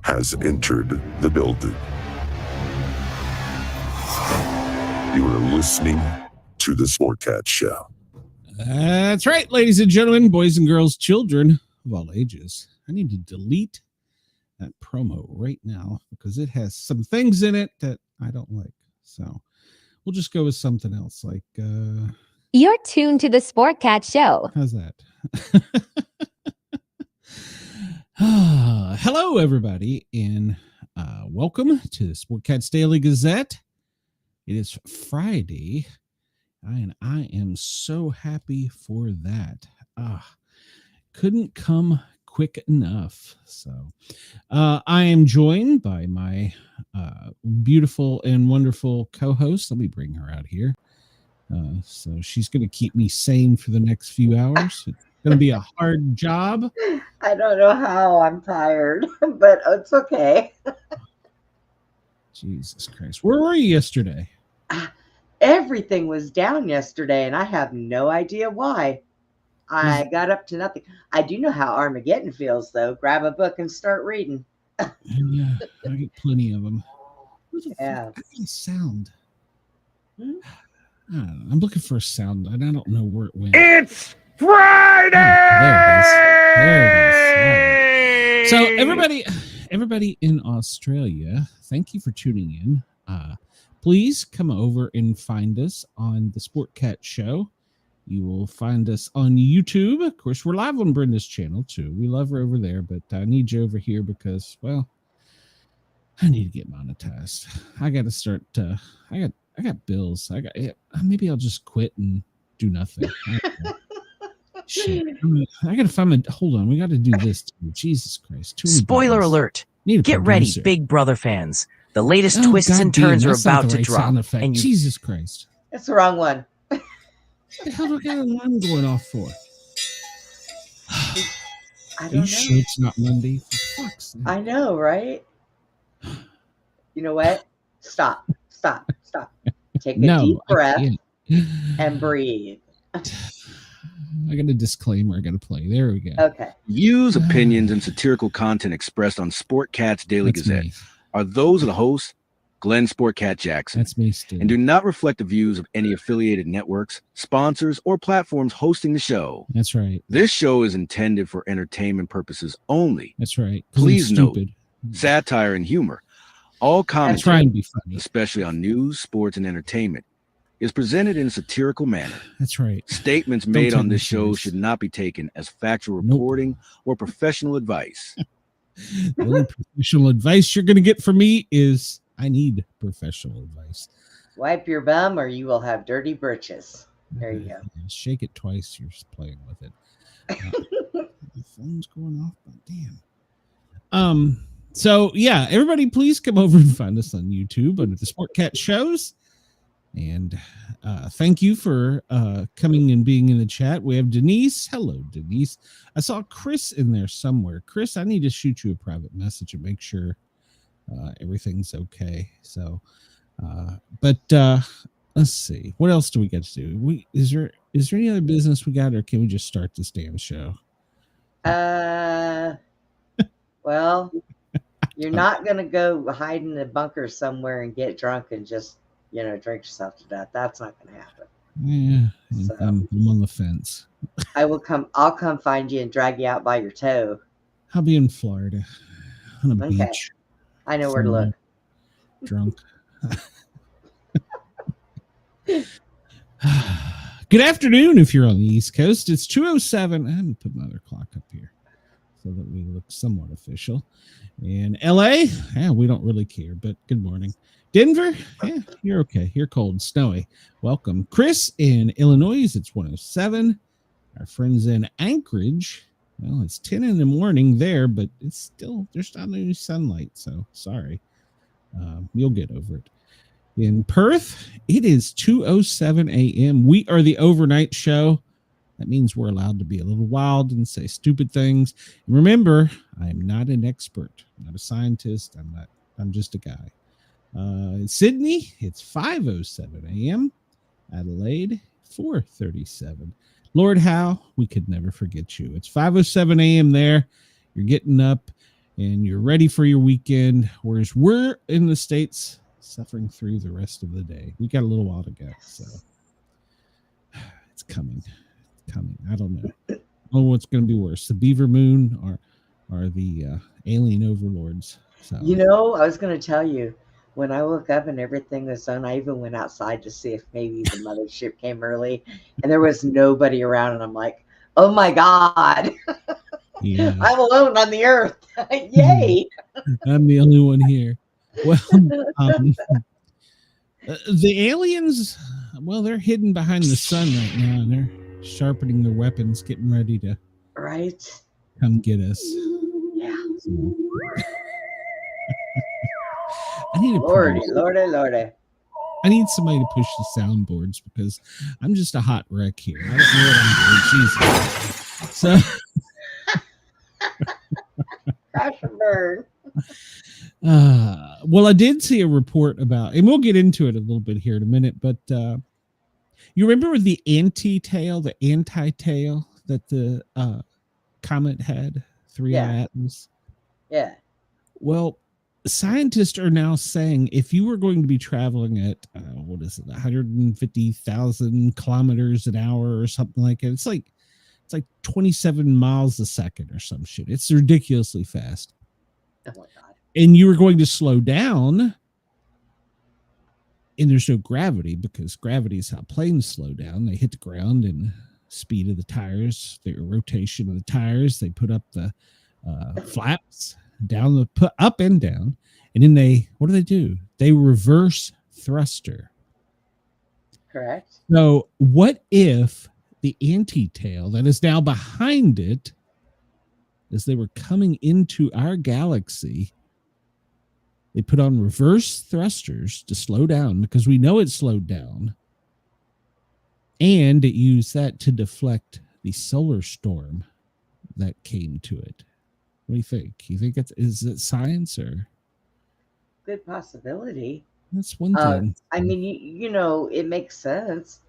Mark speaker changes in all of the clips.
Speaker 1: has entered the building. You are listening to the Sportcat Show.
Speaker 2: That's right, ladies and gentlemen, boys and girls, children of all ages. I need to delete that promo right now because it has some things in it that I don't like. So we'll just go with something else like...
Speaker 3: You're tuned to the Sportcat Show.
Speaker 2: How's that? Hello, everybody, and welcome to the Sportcat's Daily Gazette. It is Friday, and I am so happy for that. Couldn't come quick enough. So I am joined by my beautiful and wonderful co-host. Let me bring her out here. So she's going to keep me sane for the next few hours. It's going to be a hard job.
Speaker 4: I don't know how. I'm tired, but it's okay.
Speaker 2: Jesus Christ. Where were you yesterday?
Speaker 4: Everything was down yesterday, and I have no idea why. I got up to nothing. I do know how Armageddon feels, though. Grab a book and start reading.
Speaker 2: Yeah, I get plenty of them.
Speaker 4: Yeah.
Speaker 2: I need sound. I don't know. I'm looking for a sound, and I don't know where it went.
Speaker 5: It's Friday!
Speaker 2: There it is. So everybody in Australia, thank you for tuning in. Please come over and find us on the Sportcat Show. You will find us on YouTube. Of course, we're live on Brenda's channel too. We love her over there, but I need you over here because, well, I need to get monetized. I got to start. I got bills. Maybe I'll just quit and do nothing. Shit. I got to find hold on. We got to do this too. Jesus Christ.
Speaker 5: Spoiler alert. Get ready, Big Brother fans. The latest twists and turns are about to drop.
Speaker 2: And Jesus Christ.
Speaker 4: That's the wrong one.
Speaker 2: What the hell do I got an alarm going off for?
Speaker 4: I don't
Speaker 2: Are you
Speaker 4: know.
Speaker 2: sure it's not Monday? For fuck's sake.
Speaker 4: I know, right? You know what? Stop. Take a deep breath and breathe.
Speaker 2: I got a disclaimer I got to play. There we go.
Speaker 4: Okay.
Speaker 6: Views, opinions, and satirical content expressed on Sportcat's Daily
Speaker 2: That's
Speaker 6: Gazette
Speaker 2: me.
Speaker 6: are those of the host, Glenn Sportcat Jackson,
Speaker 2: That's me still.
Speaker 6: and do not reflect the views of any affiliated networks, sponsors, or platforms hosting the show.
Speaker 2: That's right.
Speaker 6: This show is intended for entertainment purposes only.
Speaker 2: That's right. 'Cause
Speaker 6: Please
Speaker 2: I'm
Speaker 6: note,
Speaker 2: stupid.
Speaker 6: satire and humor, all
Speaker 2: I'm
Speaker 6: commentary,
Speaker 2: trying to be funny.
Speaker 6: especially on news, sports, and entertainment, is presented in a satirical manner.
Speaker 2: That's right.
Speaker 6: Statements
Speaker 2: Don't
Speaker 6: made
Speaker 2: take
Speaker 6: on
Speaker 2: me
Speaker 6: this show
Speaker 2: serious.
Speaker 6: should not be taken as factual
Speaker 2: Nope.
Speaker 6: reporting or professional advice.
Speaker 2: The only professional advice you're going to get from me is I need professional advice.
Speaker 4: Wipe your bum or you will have dirty britches. There you go.
Speaker 2: Yeah, shake it twice. You're just playing with it. The phone's going off. But damn. So yeah, everybody, please come over and find us on YouTube under the Sportcat Shows. And thank you for coming and being in the chat. We have Denise. Hello, Denise. I saw Chris in there somewhere. Chris, I need to shoot you a private message and make sure everything's okay. So, but let's see. What else do we get to do? Is there any other business we got, or can we just start this damn show?
Speaker 4: Well, you're not going to go hide in a bunker somewhere and get drunk and just, drink yourself to death. That's not going to happen.
Speaker 2: Yeah,
Speaker 4: So-
Speaker 2: I'm on the fence.
Speaker 4: I'll come find you and drag you out by your toe.
Speaker 2: I'll be in Florida on a
Speaker 4: Okay.
Speaker 2: beach,
Speaker 4: I know where to look.
Speaker 2: drunk. Good afternoon if you're on the East Coast. It's 2:07. I'm going to put another clock up here so that we look somewhat official. In LA, we don't really care, but good morning. Denver, you're okay. You're cold and snowy. Welcome. Chris in Illinois, it's 1:07. Our friends in Anchorage, well, it's 10 in the morning there, but it's still, there's not any sunlight, so sorry. You'll get over it. In Perth, it is 2:07 a.m. We are the overnight show. That means we're allowed to be a little wild and say stupid things. And remember, I'm not an expert. I'm not a scientist. I'm just a guy. In Sydney, it's 5:07 a.m. Adelaide, 4:37. Lord Howe, we could never forget you. It's 5:07 a.m. there. You're getting up. and you're ready for your weekend, whereas we're in the States suffering through the rest of the day. We got a little while to go, so it's coming. I don't know. I don't know what's going to be worse, the beaver moon or the alien overlords. So
Speaker 4: You know, I was going to tell you, when I woke up and everything was done, I even went outside to see if maybe the mothership came early, and there was nobody around, and I'm like, oh my God,
Speaker 2: yeah,
Speaker 4: I'm alone on the earth. Yay.
Speaker 2: I'm the only one here. Well, the aliens, well, they're hidden behind the sun right now, and they're sharpening their weapons, getting ready to
Speaker 4: Right.
Speaker 2: come get us.
Speaker 4: Yeah.
Speaker 2: So, I need a
Speaker 4: Lordy,
Speaker 2: producer.
Speaker 4: Lordy.
Speaker 2: I need somebody to push the soundboards because I'm just a hot wreck here. I don't know what I'm doing. Jesus. So,
Speaker 4: Crash and burn.
Speaker 2: well, I did see a report about, and we'll get into it a little bit here in a minute, but you remember the anti-tail that the Comet had, 3i Atlas?
Speaker 4: Yeah.
Speaker 2: Well, scientists are now saying if you were going to be traveling at 150,000 kilometers an hour or something like it, it's like 27 miles a second or some shit. It's ridiculously fast.
Speaker 4: Oh my God.
Speaker 2: And you were going to slow down, and there's no gravity because gravity is how planes slow down. They hit the ground and speed of the tires, the rotation of the tires. They put up the flaps put up and down, and then what do? They reverse thruster.
Speaker 4: Correct.
Speaker 2: So what if the anti-tail that is now behind it, as they were coming into our galaxy, they put on reverse thrusters to slow down because we know it slowed down, and it used that to deflect the solar storm that came to it. What do you think? You think is it science or?
Speaker 4: Good possibility.
Speaker 2: That's one thing.
Speaker 4: I mean, you know, it makes sense.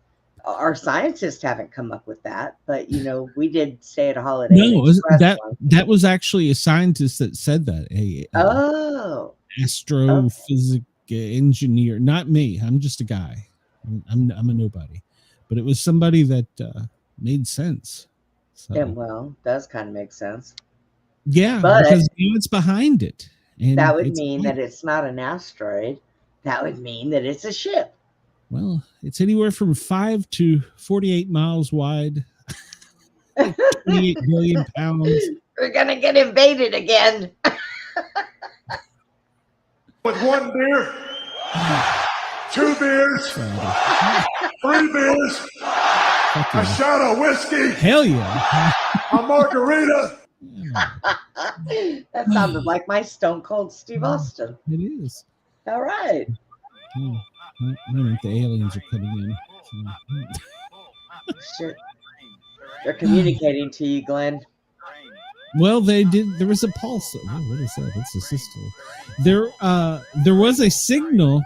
Speaker 4: Our scientists haven't come up with that, but you know, we did stay at a Holiday Inn Express
Speaker 2: that was actually a scientist that said that. Astrophysics engineer, not me. I'm just a guy. I'm a nobody, but it was somebody that made sense. So.
Speaker 4: Yeah, well, does kind of make sense.
Speaker 2: Yeah, but because it's behind it. And
Speaker 4: that would mean that it's not an asteroid. That would mean that it's a ship.
Speaker 2: Well, it's anywhere from 5 to 48 miles wide, 28 billion pounds.
Speaker 4: We're going to get invaded again.
Speaker 7: With 1 beer, 2 beers, 3 beers, a shot of whiskey.
Speaker 2: Hell yeah.
Speaker 7: A margarita.
Speaker 4: That sounded like my Stone Cold Steve Austin.
Speaker 2: It is.
Speaker 4: All right.
Speaker 2: I think the aliens are coming in.
Speaker 4: Shit. They're communicating to you, Glenn.
Speaker 2: Well, they did. There was a pulse. Oh, what is that? That's a systole. There was a signal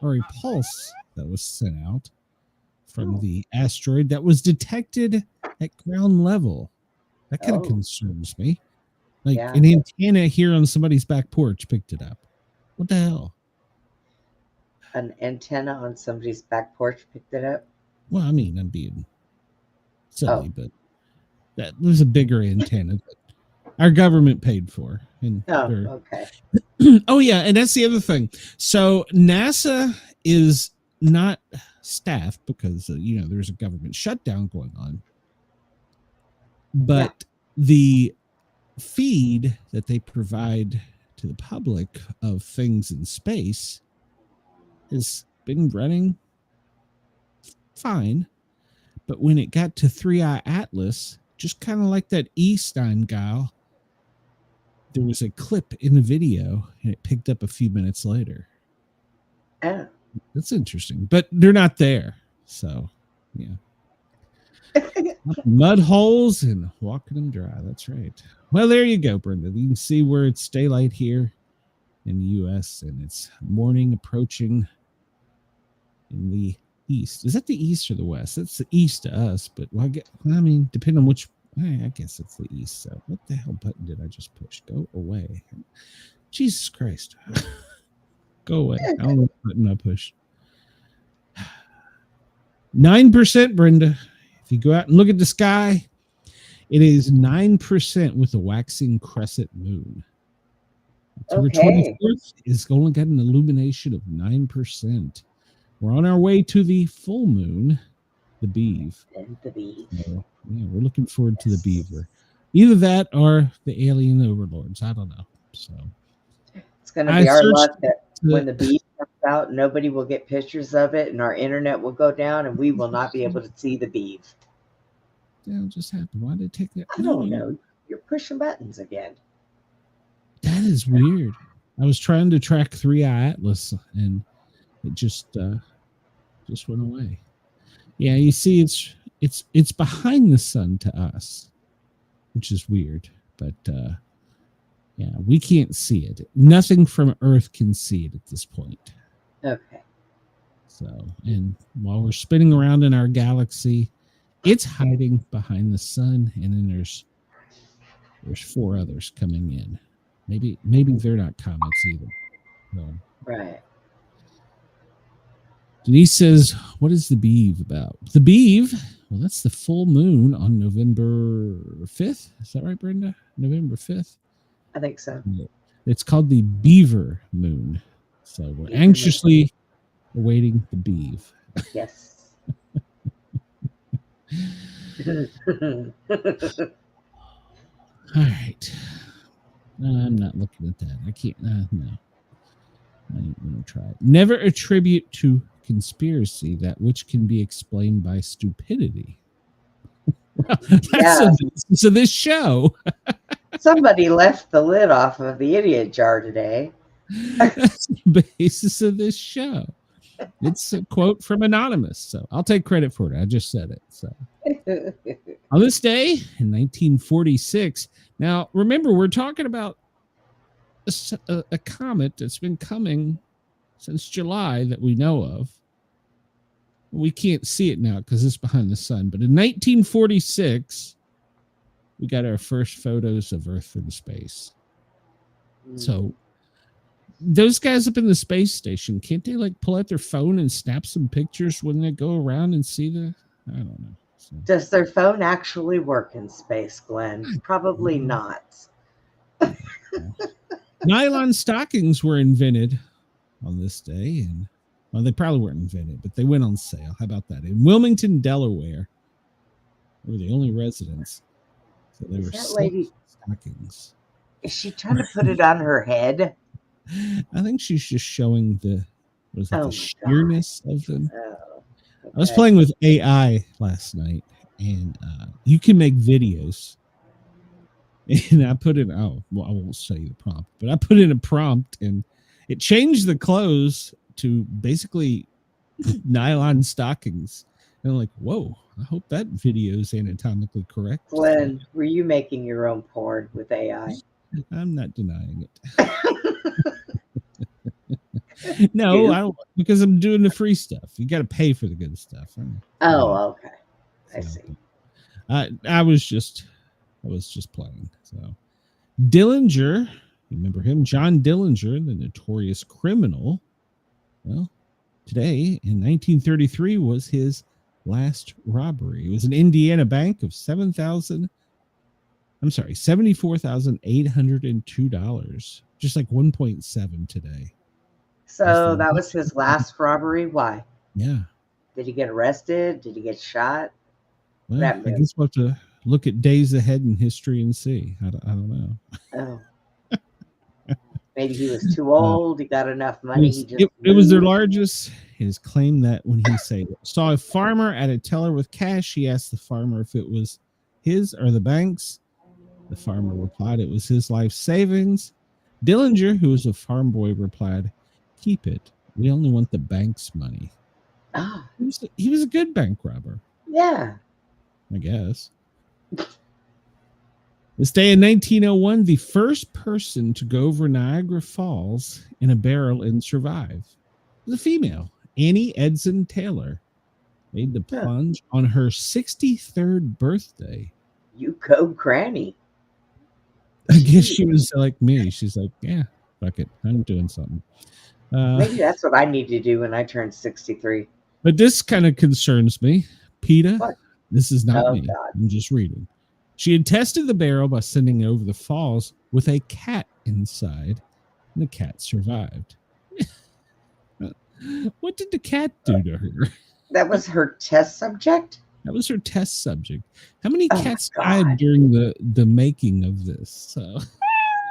Speaker 2: or a pulse that was sent out from the asteroid that was detected at ground level. That kind of concerns me. Like an antenna here on somebody's back porch picked it up. What the hell?
Speaker 4: An antenna on somebody's back porch picked it up?
Speaker 2: Well, I mean, I'm being silly, but that was a bigger antenna that our government paid for. And
Speaker 4: okay.
Speaker 2: Oh, yeah. And that's the other thing. So NASA is not staffed because, there's a government shutdown going on. But the feed that they provide to the public of things in space has been running fine. But when it got to 3i Atlas, just kind of like that Einstein guy, there was a clip in the video and it picked up a few minutes later.
Speaker 4: Oh.
Speaker 2: That's interesting. But they're not there. So, yeah. Mud holes and walking them dry. That's right. Well, there you go, Brenda. You can see where it's daylight here in the U.S. and it's morning approaching in the east. Is that the east or the west? That's the east to us, but depending on which I guess it's the east. So what the hell button did I just push? Go away. Jesus Christ. Go away. I don't know what button I pushed. 9%, Brenda. If you go out and look at the sky, it is 9% with a waxing crescent moon. October 24th is only got an illumination of 9%. We're on our way to the full moon, the Beeve.
Speaker 4: The Beeve.
Speaker 2: So, yeah, we're looking forward to the Beaver. Either that or the alien overlords. I don't know. So
Speaker 4: it's going to be our luck that when the Beeve comes out, nobody will get pictures of it, and our internet will go down, and we will not be able to see the Beeve.
Speaker 2: That just happened. Why did it take that?
Speaker 4: I don't know. You're pushing buttons again. That
Speaker 2: is weird. I was trying to track 3-Eye Atlas, and it just went away. Yeah, you see, it's behind the sun to us, which is weird. But yeah, we can't see it. Nothing from Earth can see it at this point.
Speaker 4: Okay.
Speaker 2: So, and while we're spinning around in our galaxy, it's hiding behind the sun, and then there's 4 others coming in. Maybe they're not comets either. No.
Speaker 4: Right.
Speaker 2: Denise says, what is the Beeve about? The Beeve, well, that's the full moon on November 5th. Is that right, Brenda? November 5th?
Speaker 4: I think so.
Speaker 2: It's called the Beaver moon. So we're anxiously awaiting the Beeve.
Speaker 4: Yes.
Speaker 2: All right. I'm not looking at that. I can't. No. I ain't going to try it. Never attribute to conspiracy that which can be explained by stupidity. Well, that's the basis of this show.
Speaker 4: Somebody left the lid off of the idiot jar today.
Speaker 2: That's the basis of this show. It's a quote from Anonymous, so I'll take credit for it. I just said it. So on this day in 1946, now remember we're talking about a comet that's been coming since July that we know of. We can't see it now because it's behind the sun. But in 1946, we got our first photos of Earth from space. So those guys up in the space station, can't they like pull out their phone and snap some pictures when they go around and see the? I don't know. So.
Speaker 4: Does their phone actually work in space, Glenn? Probably not.
Speaker 2: Nylon stockings were invented on this day, and well, they probably weren't invented, but they went on sale. How about that? In Wilmington, Delaware, they were the only residents. So they were lady stockings.
Speaker 4: Is she trying to put it on her head?
Speaker 2: I think she's just showing the sheerness of them.
Speaker 4: Oh, okay.
Speaker 2: I was playing with AI last night, and you can make videos. And I put in, I won't say the prompt, but I put in a prompt, and it changed the clothes to basically nylon stockings. And I'm like, whoa, I hope that video is anatomically correct.
Speaker 4: Glenn, were you making your own porn with AI?
Speaker 2: I'm not denying it. No, I don't, because I'm doing the free stuff. You got to pay for the good stuff.
Speaker 4: Oh, okay. I see.
Speaker 2: I was just playing. So Dillinger, remember him? John Dillinger, the notorious criminal. Well, today in 1933 was his last robbery. It was an Indiana bank of $74,802. Just like 1.7 today.
Speaker 4: So that was his last robbery. Why?
Speaker 2: Yeah.
Speaker 4: Did he get arrested? Did he get shot?
Speaker 2: Well, I guess we'll have to look at days ahead in history and see. I don't know.
Speaker 4: Oh. Maybe he was too old. He got enough money.
Speaker 2: It was their largest. His claim that when he saw a farmer at a teller with cash, he asked the farmer if it was his or the bank's. The farmer replied it was his life savings. Dillinger, who was a farm boy, replied, "Keep it. We only want the bank's money."
Speaker 4: Ah.
Speaker 2: He was a good bank robber.
Speaker 4: Yeah.
Speaker 2: I guess. This day in 1901, the first person to go over Niagara Falls in a barrel and survive was a female, Annie Edson Taylor, made the plunge on her 63rd birthday.
Speaker 4: You Go granny.
Speaker 2: I guess she was like me. She's like, yeah, fuck it. I'm doing something.
Speaker 4: Maybe that's what I need to do when I turn 63.
Speaker 2: But this kind of concerns me. PETA,
Speaker 4: What?
Speaker 2: this is not me.
Speaker 4: God.
Speaker 2: I'm just reading. She had tested the barrel by sending it over the falls with a cat inside, and the cat survived. What did the cat do to her?
Speaker 4: That was her test subject?
Speaker 2: That was her test subject. How many cats died during the making of this? So,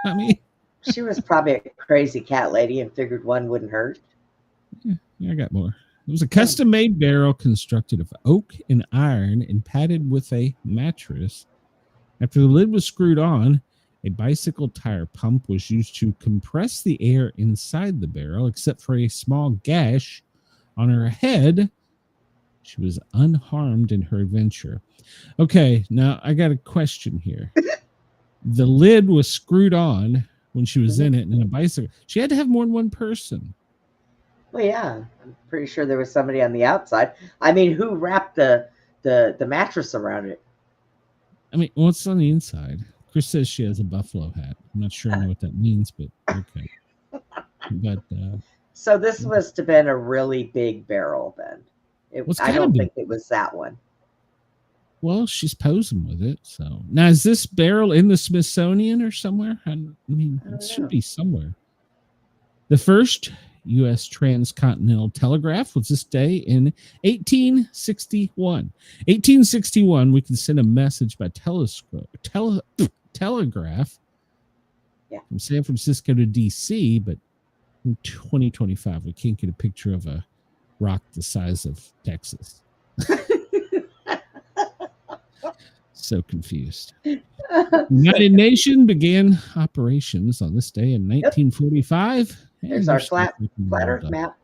Speaker 2: I mean,
Speaker 4: she was probably a crazy cat lady and figured one wouldn't hurt.
Speaker 2: Yeah, I got more. It was a custom-made barrel constructed of oak and iron and padded with a mattress. After the lid was screwed on, a bicycle tire pump was used to compress the air inside the barrel, except for a small gash on her head. She was unharmed in her adventure. Okay, now I got a question here. The lid was screwed on when she was in it in a bicycle. She had to have more than one person.
Speaker 4: Well, yeah, I'm pretty sure there was somebody on the outside. I mean, who wrapped the mattress around it?
Speaker 2: I mean, what's on the inside? Chris says she has a buffalo hat. I'm not sure I know what that means, but okay. But
Speaker 4: so this must have been a really big barrel then. I don't think it was that one.
Speaker 2: Well, she's posing with it. So now, is this barrel in the Smithsonian or somewhere? I mean, it should be somewhere. The first U.S. transcontinental telegraph was this day in 1861. 1861, we could send a message by telegraph from San Francisco to D.C., but in 2025, we can't get a picture of a rock the size of Texas. So confused. United Nations began operations on this day in 1945.
Speaker 4: There's our flat Earth map.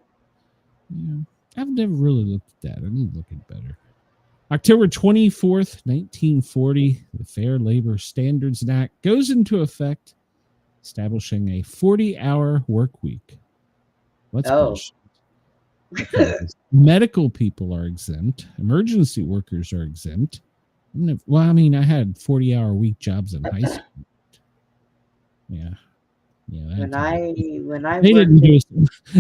Speaker 2: Yeah, I've never really looked at that. I need to look at better. October 24th, 1940, the Fair Labor Standards Act goes into effect, establishing a 40-hour work week. Let's bullshit. Medical people are exempt. Emergency workers are exempt. Well, I mean, I had 40-hour week jobs in high school. Yeah.
Speaker 4: When I
Speaker 2: they didn't do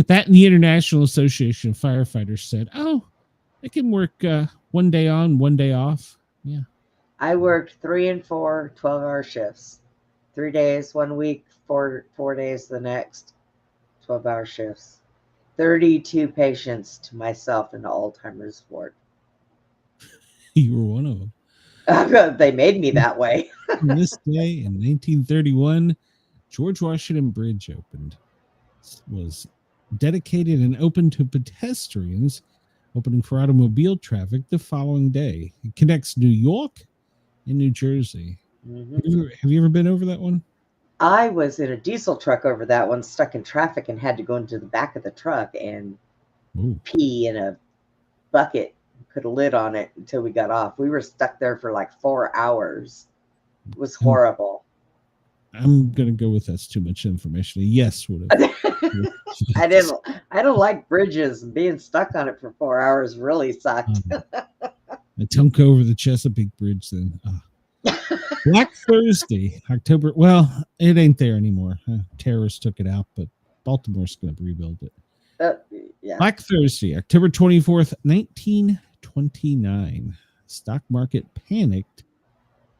Speaker 2: that, and the International Association of Firefighters said, "Oh, they can work 1 day on, 1 day off." Yeah.
Speaker 4: I worked 3 and 4 12-hour shifts. 3 days 1 week, 4 days the next. 12-hour shifts. 32 patients to myself in the Alzheimer's ward.
Speaker 2: You were one of them.
Speaker 4: They made me that way.
Speaker 2: On this day in 1931, George Washington Bridge opened. It was dedicated and open to pedestrians, opening for automobile traffic the following day. It connects New York and New Jersey. Mm-hmm. Have you ever been over that one?
Speaker 4: I was in a diesel truck over that one, stuck in traffic, and had to go into the back of the truck and pee in a bucket. Put a lid on it until we got off. We were stuck there for like 4 hours. It was horrible.
Speaker 2: I'm gonna go with that's too much information. Yes, would have.
Speaker 4: I don't like bridges, and being stuck on it for 4 hours really sucked.
Speaker 2: I tunk over the Chesapeake Bridge then. Black Thursday, October. Well, it ain't there anymore. Terrorists took it out, but Baltimore's gonna rebuild it.
Speaker 4: Yeah.
Speaker 2: Black Thursday, October 24th, 1929. Stock market panicked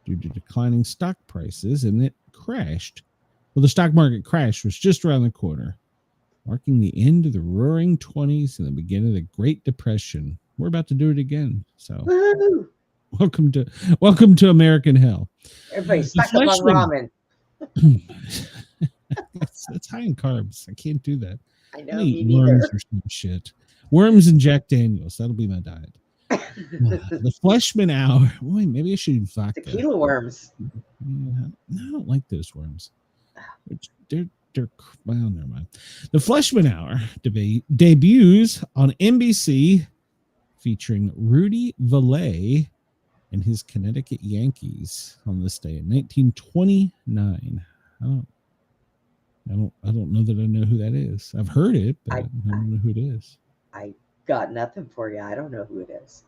Speaker 2: due to declining stock prices, and it crashed. Well, the stock market crash was just around the corner, marking the end of the Roaring 20s and the beginning of the Great Depression. We're about to do it again. So, welcome to American hell.
Speaker 4: Everybody stuck up on
Speaker 2: ramen. That's high in carbs. I can't do that.
Speaker 4: I know.
Speaker 2: Eat worms or some shit. Worms and Jack Daniels. That'll be my diet. The Fleshman Hour. Boy, maybe I should eat vodka.
Speaker 4: Tequila worms.
Speaker 2: Yeah, I don't like those worms. They're well, never mind. The Fleshman Hour debuts on NBC, featuring Rudy Vallee and his Connecticut Yankees on this day in 1929. I don't know that I know who that is. I've heard it, but I don't know who it is.
Speaker 4: I got nothing for you. I don't know who it is.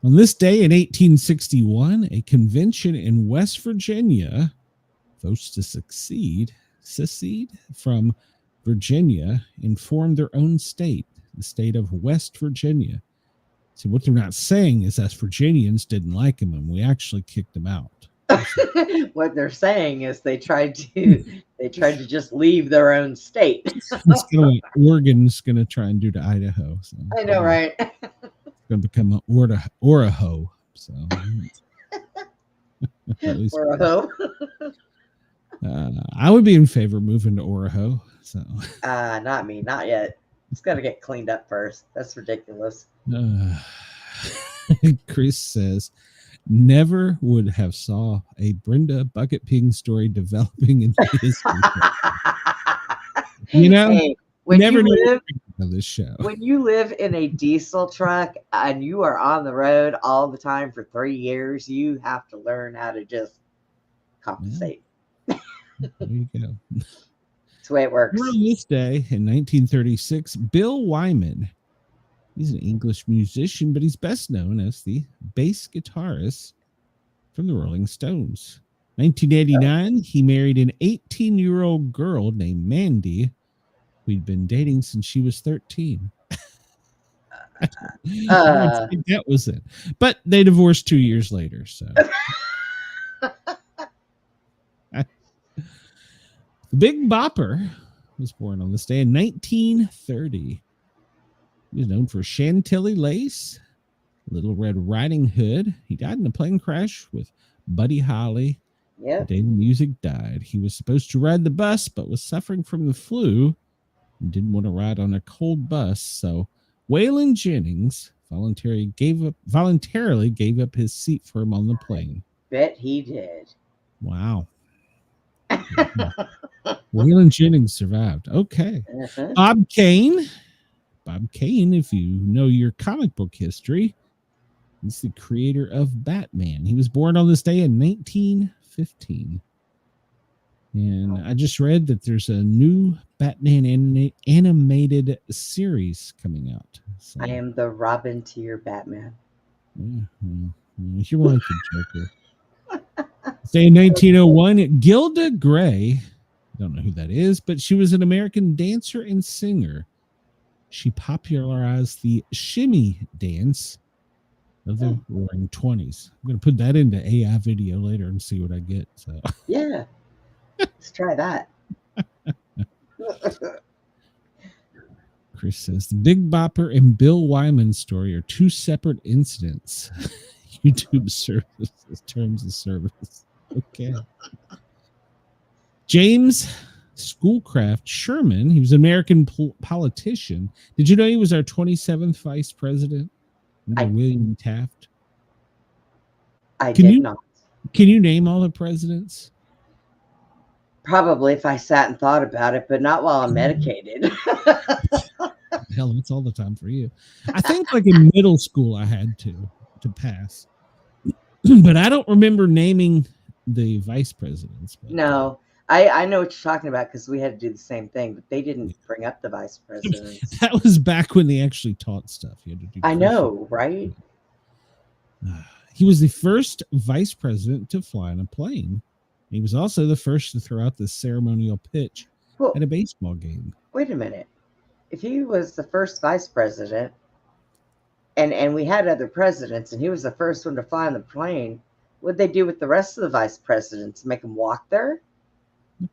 Speaker 2: On this day in 1861, a convention in West Virginia votes to secede from Virginia and form their own state, the state of West Virginia. So what they're not saying is us Virginians didn't like him and we actually kicked him out.
Speaker 4: What they're saying is they tried to just leave their own state.
Speaker 2: It's what Oregon's going to try and do to Idaho. So,
Speaker 4: I know, right?
Speaker 2: It's going to become an Oraho. So,
Speaker 4: Oraho.
Speaker 2: I would be in favor of moving to Oraho. So,
Speaker 4: not me, not yet. It's got to get cleaned up first. That's ridiculous.
Speaker 2: Chris says, never would have saw a Brenda Bucket Ping story developing into history. You know,
Speaker 4: hey,
Speaker 2: never knew this show.
Speaker 4: When you live in a diesel truck and you are on the road all the time for 3 years, you have to learn how to just compensate.
Speaker 2: Yeah. There you go.
Speaker 4: That's the way it works.
Speaker 2: On this day in 1936, Bill Wyman, he's an English musician, but he's best known as the bass guitarist from the Rolling Stones. 1989, he married an 18-year-old girl named Mandy, who he'd been dating since she was 13. That was it. But they divorced 2 years later, so. The Big Bopper was born on this day in 1930. He was known for Chantilly Lace, Little Red Riding Hood. He died in a plane crash with Buddy Holly.
Speaker 4: Yep.
Speaker 2: The day the music died. He was supposed to ride the bus, but was suffering from the flu and didn't want to ride on a cold bus. So Waylon Jennings voluntarily gave up his seat for him on the plane.
Speaker 4: Bet he did.
Speaker 2: Wow. Waylon Jennings survived. Okay.
Speaker 4: Uh-huh.
Speaker 2: Bob Kane, if you know your comic book history, he's the creator of Batman. He was born on this day in 1915. And I just read that there's a new Batman animated series coming out. So,
Speaker 4: I am the Robin to your Batman.
Speaker 2: You're like a Joker. Say in 1901, Gilda Gray, I don't know who that is, but she was an American dancer and singer. She popularized the shimmy dance of the Roaring 20s. I'm going to put that into AI video later and see what I get. So
Speaker 4: yeah, let's try that.
Speaker 2: Chris says the Big Bopper and Bill Wyman story are two separate incidents. YouTube services, terms of service. Okay. James Schoolcraft Sherman, he was an American politician. Did you know he was our 27th vice president? William Taft.
Speaker 4: I did not.
Speaker 2: Can you name all the presidents?
Speaker 4: Probably if I sat and thought about it, but not while I'm medicated.
Speaker 2: Hell, that's all the time for you. I think like in middle school I had to pass. But I don't remember naming the vice presidents. But,
Speaker 4: no, I know what you're talking about because we had to do the same thing, but they didn't bring up the vice presidents.
Speaker 2: That was back when they actually taught stuff. You had to do.
Speaker 4: I know, right?
Speaker 2: He was the first vice president to fly on a plane. He was also the first to throw out the ceremonial pitch at a baseball game.
Speaker 4: Wait a minute. If he was the first vice president, and we had other presidents, and he was the first one to fly on the plane, what'd they do with the rest of the vice presidents? Make them walk there?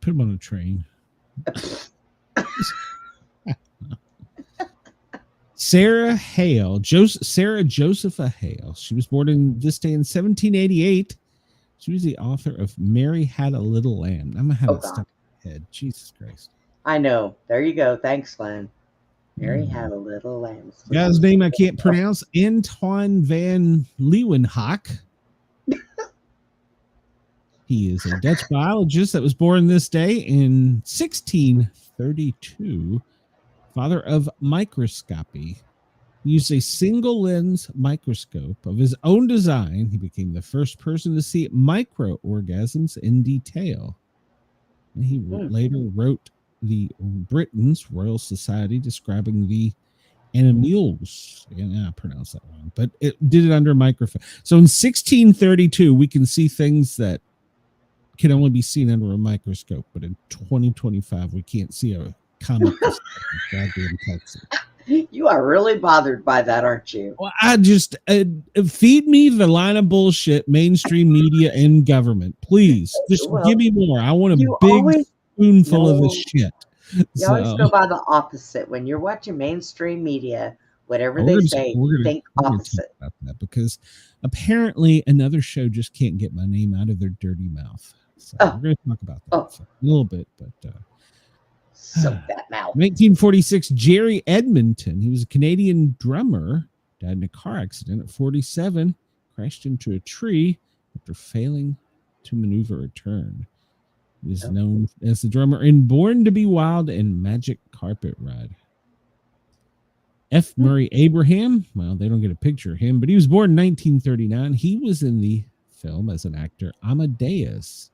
Speaker 2: Put him on a train. Sarah Josepha Hale. She was born in this day in 1788. She was the author of Mary Had a Little Lamb. I'm going to have it stuck in my head. Jesus Christ.
Speaker 4: I know. There you go. Thanks, Glenn. Mary Had a Little Lamb.
Speaker 2: Guy's name I can't pronounce. Antoine van Leeuwenhoek. He is a Dutch biologist that was born this day in 1632. Father of microscopy. He used a single lens microscope of his own design. He became the first person to see microorganisms in detail. And he later wrote the Britain's Royal Society describing the animals. Yeah, I pronounced that wrong, but it did it under a microphone. So in 1632, we can see things that can only be seen under a microscope, but in 2025, we can't see a comet. Goddamn Texas.
Speaker 4: You are really bothered by that, aren't you?
Speaker 2: Well, I just feed me the line of bullshit, mainstream media and government, please. Just give me more. I want a big spoonful of this shit.
Speaker 4: You always go by the opposite when you're watching mainstream media. Whatever they say, think opposite.
Speaker 2: About that because apparently another show just can't get my name out of their dirty mouth. So we're going to talk about that a little bit, but.
Speaker 4: So that mouth.
Speaker 2: 1946, Jerry Edmonton. He was a Canadian drummer. Died in a car accident at 47. Crashed into a tree after failing to maneuver a turn. He was known as the drummer in Born to Be Wild and Magic Carpet Ride. F. Murray Abraham. Well, they don't get a picture of him, but he was born in 1939. He was in the film as an actor Amadeus.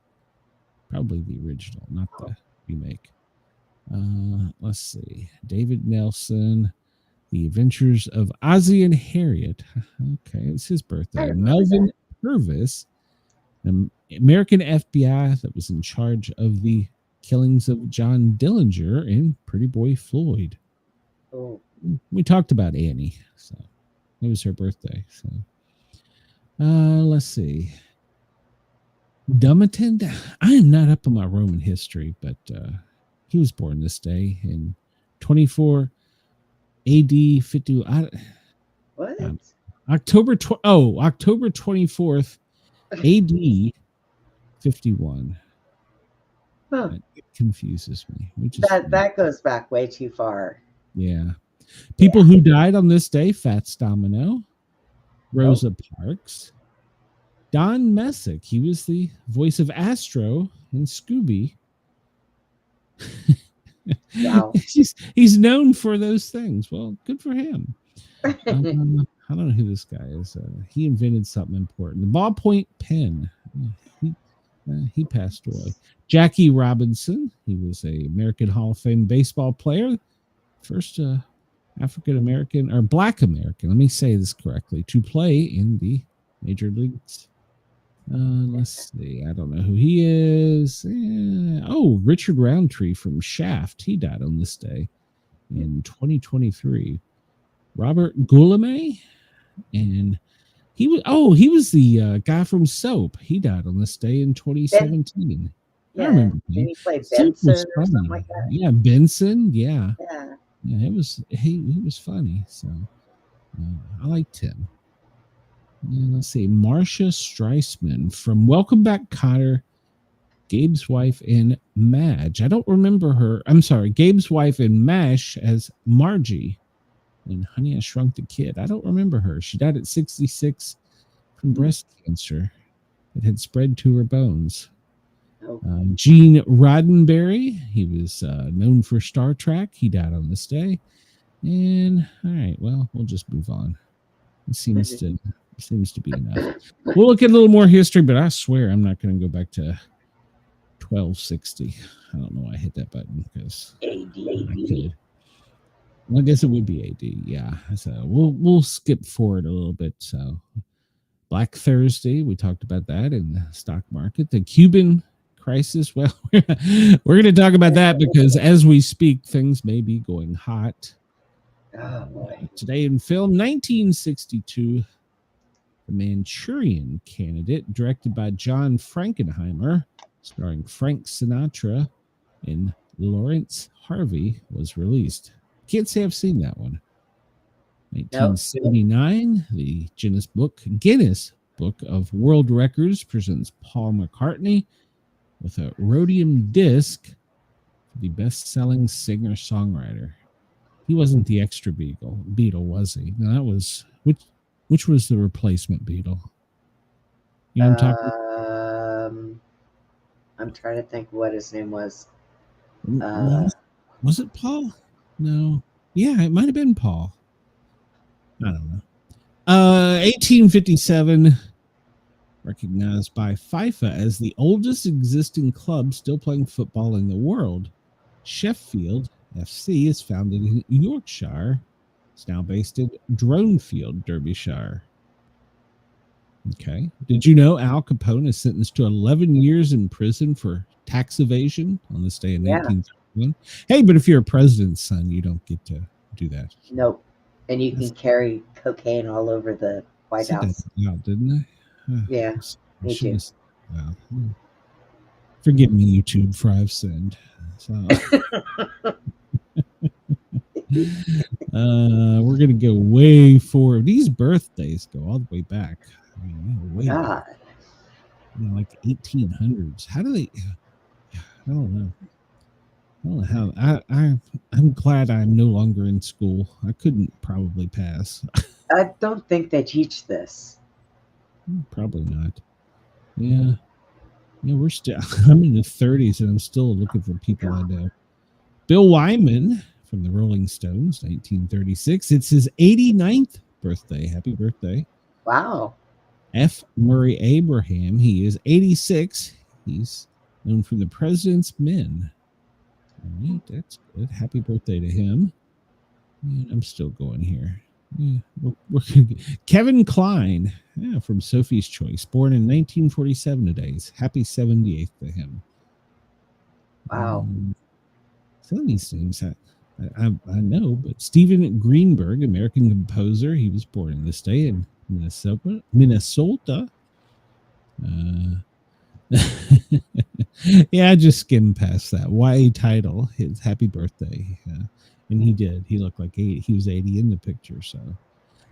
Speaker 2: Probably the original, not the remake. Let's see. David Nelson, The Adventures of Ozzie and Harriet. Okay, it's his birthday. Melvin Purvis, an American FBI that was in charge of the killings of John Dillinger and Pretty Boy Floyd.
Speaker 4: Oh.
Speaker 2: We talked about Annie, so it was her birthday. So, let's see. Dummerton. I am not up on my Roman history, but he was born this day in 24 AD 50.
Speaker 4: What?
Speaker 2: October 24th AD 51.
Speaker 4: Huh.
Speaker 2: It confuses me.
Speaker 4: That goes back way too far.
Speaker 2: Yeah. People who died on this day: Fats Domino, Rosa Parks, Don Messick. He was the voice of Astro in Scooby.
Speaker 4: Wow.
Speaker 2: He's known for those things. Well, good for him. I don't know who this guy is. He invented something important. The ballpoint pen. He passed away. Jackie Robinson. He was a American Hall of Fame baseball player. First African American or Black American. Let me say this correctly. To play in the major leagues. Let's see. I don't know who he is. Richard Roundtree from Shaft. He died on this day in 2023. Robert Guillaume, and he was the guy from Soap. He died on this day in 2017. I remember him.
Speaker 4: Did he play Benson or something like that?
Speaker 2: Yeah, Benson. Yeah.
Speaker 4: Yeah.
Speaker 2: It was he was funny. So I liked him. And let's see, Marcia Streisman from Welcome Back, Kotter, Gabe's wife in Madge. I don't remember her. I'm sorry, Gabe's wife in MASH as Margie in Honey, I Shrunk the Kid. I don't remember her. She died at 66 from breast cancer that had spread to her bones. Gene Roddenberry, he was known for Star Trek. He died on this day. And all right, well, we'll just move on. It seems to be enough. We'll look at a little more history, but I swear I'm not going to go back to 1260. I don't know why I hit that button because I could. Well, I guess it would be AD. Yeah. So we'll skip forward a little bit. So Black Thursday, we talked about that in the stock market. The Cuban crisis. Well, we're going to talk about that because as we speak, things may be going hot.
Speaker 4: Oh, boy.
Speaker 2: Today in film, 1962, The Manchurian Candidate, directed by John Frankenheimer, starring Frank Sinatra and Lawrence Harvey, was released. Can't say I've seen that one. 1979, the Guinness Book of World Records presents Paul McCartney with a rhodium disc for the best-selling singer-songwriter. He wasn't the extra Beatle, was he? No, that was which was the replacement Beatle? You know what I'm talking about?
Speaker 4: I'm trying to think what his name was.
Speaker 2: Was it Paul? No. Yeah, it might have been Paul. I don't know. 1857, recognized by FIFA as the oldest existing club still playing football in the world. Sheffield FC is founded in Yorkshire It's now based in Dronefield, Derbyshire. Okay. Did you know Al Capone is sentenced to 11 years in prison for tax evasion on this day in 1931? Hey, but if you're a president's son, you don't get to do that.
Speaker 4: Nope. And you can carry cocaine all over the White House.
Speaker 2: Yeah, didn't I?
Speaker 4: Yeah, me too.
Speaker 2: Forgive me, YouTube, for I've sinned. So, we're gonna go way forward. These birthdays go all the way back. I mean, way back. Like 1800s. How do they? I don't know. I don't know how. I'm glad I'm no longer in school. I couldn't probably pass.
Speaker 4: I don't think they teach this.
Speaker 2: Probably not. Yeah. Yeah, we're still. I'm in the 30s and I'm still looking for people I know. Bill Wyman from the Rolling Stones, 1936. It's his 89th birthday. Happy birthday!
Speaker 4: Wow.
Speaker 2: F. Murray Abraham. He is 86. He's known from The President's Men. All right, that's good. Happy birthday to him. And I'm still going here. Yeah, we're Kevin Kline, from Sophie's Choice, born in 1947 today. Happy 78th to him.
Speaker 4: Wow.
Speaker 2: Some of these things I know, but Steven Greenberg, American composer, he was born in this day in Minnesota. Yeah, I just skimmed past that. YA title, his happy birthday. And he did. He looked like he was 80 in the picture. So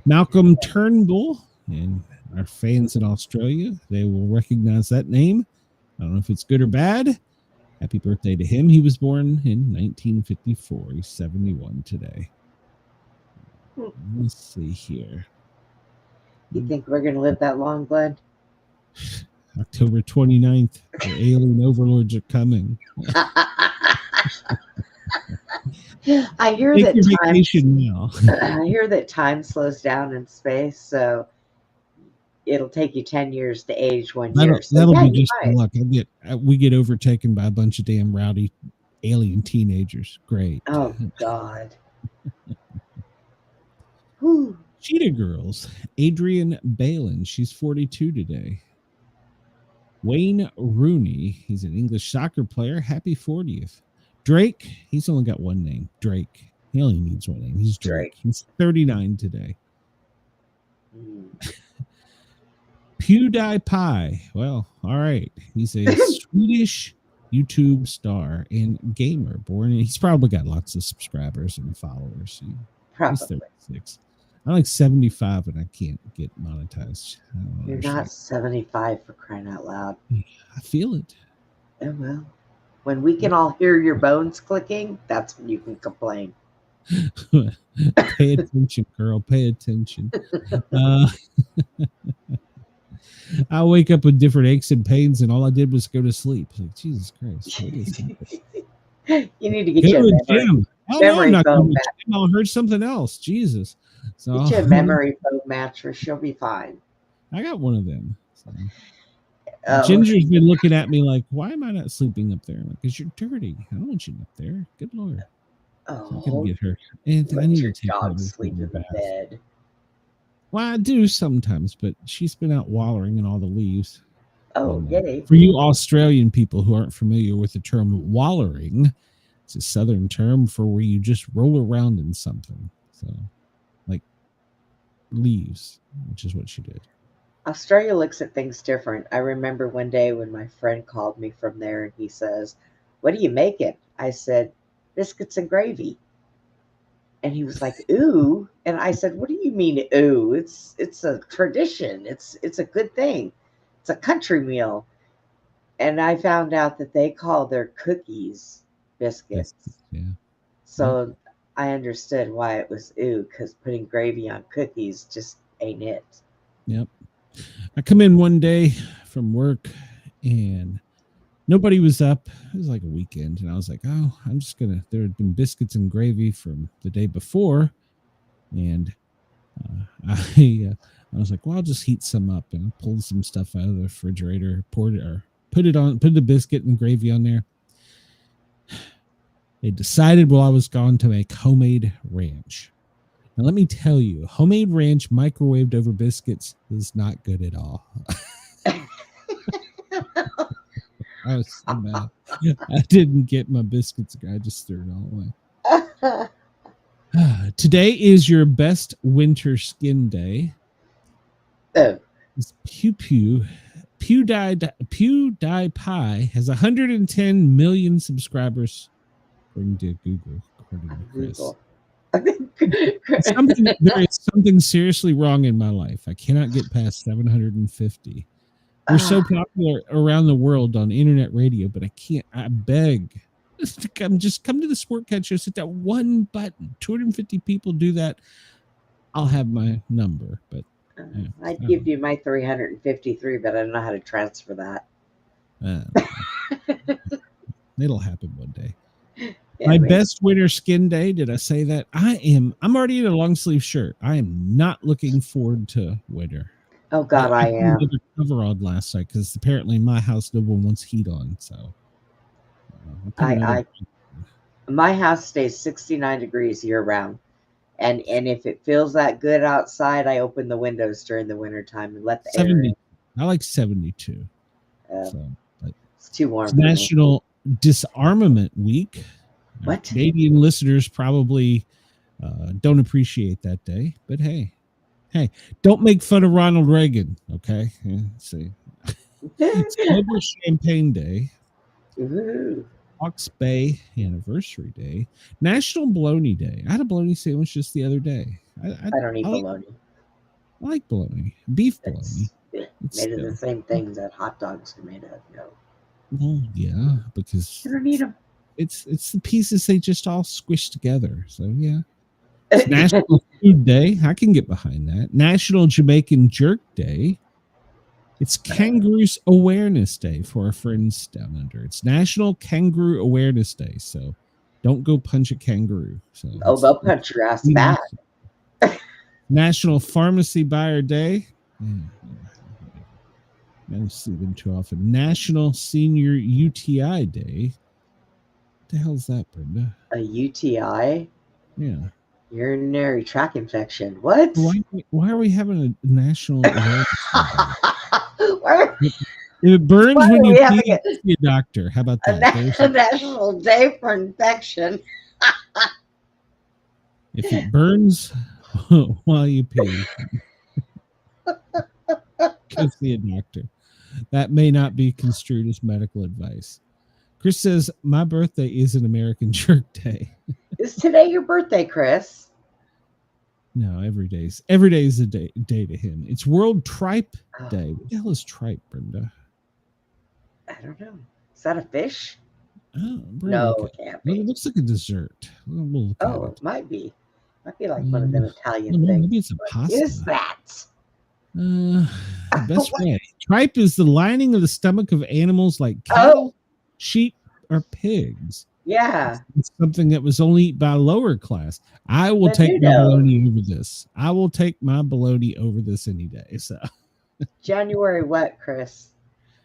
Speaker 2: Malcolm Turnbull, and our fans in Australia, they will recognize that name. I don't know if it's good or bad. Happy birthday to him. He was born in 1954. He's 71 today. Let's see here.
Speaker 4: You think we're going to live that long, Glenn?
Speaker 2: October 29th. The alien overlords are coming.
Speaker 4: I hear
Speaker 2: Take
Speaker 4: that
Speaker 2: your vacation now.
Speaker 4: I hear that time slows down in space, so it'll take you 10 years to age 1 year.
Speaker 2: That'll be just luck. We get overtaken by a bunch of damn rowdy alien teenagers. Great.
Speaker 4: Oh God.
Speaker 2: Cheetah Girls. Adrian Balin. She's 42 today. Wayne Rooney. He's an English soccer player. Happy 40th. Drake. He's only got one name. Drake. He only needs one name. He's Drake. He's 39 today. PewDiePie. Well, all right. He's a Swedish YouTube star and gamer. He's probably got lots of subscribers and followers. He's 36. I'm like 75 and I can't get monetized.
Speaker 4: You're not 75 for crying out loud.
Speaker 2: I feel it.
Speaker 4: Oh, well. When we can all hear your bones clicking, that's when you can complain.
Speaker 2: Pay attention, girl. Pay attention. I wake up with different aches and pains, and all I did was go to sleep. Like, Jesus Christ. What is
Speaker 4: you need to get you a memory foam match.
Speaker 2: I'll hurt something else. Jesus. So
Speaker 4: get you a memory foam mattress. She'll be fine.
Speaker 2: I got one of them. So. Ginger's been looking at me like, why am I not sleeping up there? Because you're dirty. I don't want you up there. Good Lord.
Speaker 4: Oh,
Speaker 2: so I can get her.
Speaker 4: I need to take dog sleep in the bed.
Speaker 2: Well, I do sometimes, but she's been out wallering in all the leaves.
Speaker 4: Oh, yay.
Speaker 2: For you Australian people who aren't familiar with the term wallering, it's a southern term for where you just roll around in something. So, like leaves, which is what she did.
Speaker 4: Australia looks at things different. I remember one day when my friend called me from there and he says, "What are you making?" I said, "Biscuits and gravy." And he was like, "Ooh." And I said, "What do you mean, ooh? It's a tradition. It's a good thing. It's a country meal." And I found out that they call their cookies biscuits.
Speaker 2: Yeah.
Speaker 4: So I understood why it was ooh, because putting gravy on cookies just ain't it.
Speaker 2: Yep. I come in one day from work and nobody was up. It was like a weekend. And I was like, oh, there had been biscuits and gravy from the day before. And I was like, well, I'll just heat some up. And I pulled some stuff out of the refrigerator, put the biscuit and gravy on there. They decided while I was gone to make homemade ranch. Now, let me tell you, homemade ranch microwaved over biscuits is not good at all. I was so mad. I didn't get my biscuits. I just threw it all away. Today is your best winter skin day.
Speaker 4: Oh.
Speaker 2: It's PewDiePie has 110 million subscribers, according to Google. According to Chris. There is something seriously wrong in my life. I cannot get past 750. We're so popular around the world on internet radio, but I can't. I beg to come to the Sportcat show. Hit that one button. 250 people do that. I'll have my number, but
Speaker 4: I'd give you my 353, but I don't know how to transfer that.
Speaker 2: It'll happen one day. Yeah, my best winter skin day. Did I say that? I'm already in a long sleeve shirt. I am not looking forward to winter.
Speaker 4: Oh God, I am.
Speaker 2: I cover on last night because apparently my house no one wants heat on. So
Speaker 4: my house stays 69 degrees year round, and if it feels that good outside, I open the windows during the winter time and let the
Speaker 2: 70,
Speaker 4: air in.
Speaker 2: I like 72. But
Speaker 4: it's too warm.
Speaker 2: It's National Disarmament Week.
Speaker 4: What?
Speaker 2: Canadian listeners probably don't appreciate that day, but hey, don't make fun of Ronald Reagan, okay? Yeah, see. It's Global Champagne Day.
Speaker 4: Ooh.
Speaker 2: Hawke's Bay Anniversary Day. National Bologna Day. I had a bologna sandwich just the other day.
Speaker 4: I don't eat bologna.
Speaker 2: I like bologna. Beef bologna.
Speaker 4: It's made of the same things that hot dogs are made of. No.
Speaker 2: Well, yeah, because
Speaker 4: you don't need them.
Speaker 2: It's the pieces they just all squish together. So yeah. It's National Food Day. I can get behind that. National Jamaican Jerk Day. It's Kangaroos Awareness Day for our friends down under. It's National Kangaroo Awareness Day. So don't go punch a kangaroo. So
Speaker 4: they'll punch your ass back.
Speaker 2: National Pharmacy Buyer Day. I don't see them too often. National Senior UTI Day. What the hell is that, Brenda?
Speaker 4: A UTI?
Speaker 2: Yeah.
Speaker 4: Urinary tract infection. What?
Speaker 2: Why are we having a national awareness? If it burns when you pee, see a doctor. How about that?
Speaker 4: A national day for infection.
Speaker 2: If it burns while you pee, go see a doctor. That may not be construed as medical advice. Chris says, my birthday is an American Jerk Day.
Speaker 4: Is today your birthday, Chris?
Speaker 2: No, every day is a day to him. It's World Tripe Day. What the hell is tripe, Brenda?
Speaker 4: I don't know. Is that a fish?
Speaker 2: Oh,
Speaker 4: no, it can't be.
Speaker 2: It looks like a dessert. We'll
Speaker 4: it might be. Might be like one of them Italian things.
Speaker 2: Maybe it's a pasta.
Speaker 4: What is that?
Speaker 2: The best way. Tripe is the lining of the stomach of animals like cattle, sheep, or pigs.
Speaker 4: Yeah.
Speaker 2: It's something that was only eaten by a lower class. I will take my bologna over this. I will take my bologna over this any day. So
Speaker 4: January what, Chris?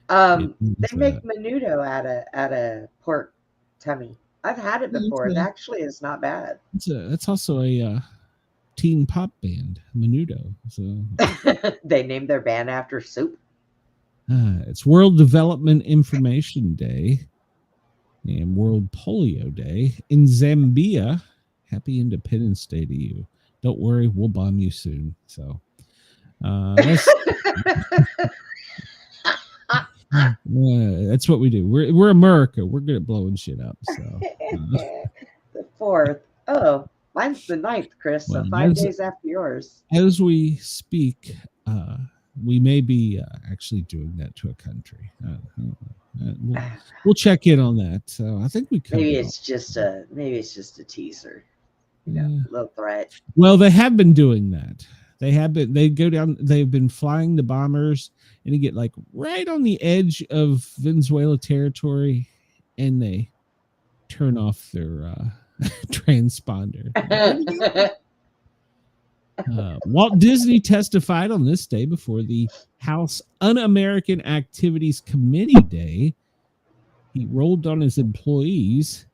Speaker 4: They make menudo out of pork tummy. I've had it before. It actually is not bad.
Speaker 2: That's also a teen pop band, Menudo. So
Speaker 4: they named their band after soup.
Speaker 2: It's World Development Information Day and World Polio Day. In Zambia, happy Independence Day to you. Don't worry, we'll bomb you soon. So that's what we do. We're America. We're good at blowing shit up. So
Speaker 4: the 4th. Oh, mine's the 9th, Chris. So 5 days after yours.
Speaker 2: As we speak, we may be actually doing that to a country. We'll check in on that. So I think we could.
Speaker 4: Maybe it's just a teaser. A little threat.
Speaker 2: Well, they have been doing that. They go down. They've been flying the bombers, and they get like right on the edge of Venezuela territory, and they turn off their transponder. Walt Disney testified on this day before the House Un-American Activities Committee Day. He rolled on his employees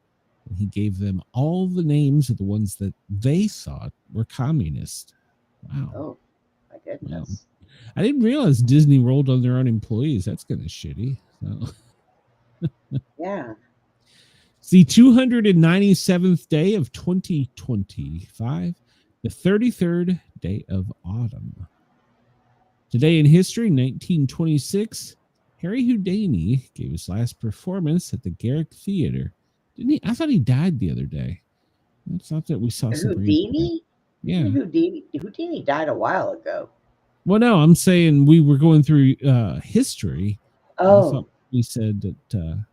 Speaker 2: He gave them all the names of the ones that they thought were communist. Wow.
Speaker 4: Oh, my goodness.
Speaker 2: I didn't realize Disney rolled on their own employees. That's kind of shitty. So.
Speaker 4: Yeah.
Speaker 2: It's the 297th day of 2025, the 33rd day of autumn. Today in history, 1926, Harry Houdini gave his last performance at the Garrick Theater. Didn't he? I thought he died the other day. I thought that we saw
Speaker 4: Houdini?
Speaker 2: Yeah.
Speaker 4: Houdini died a while ago.
Speaker 2: Well, no, I'm saying we were going through history.
Speaker 4: Oh.
Speaker 2: I thought we said that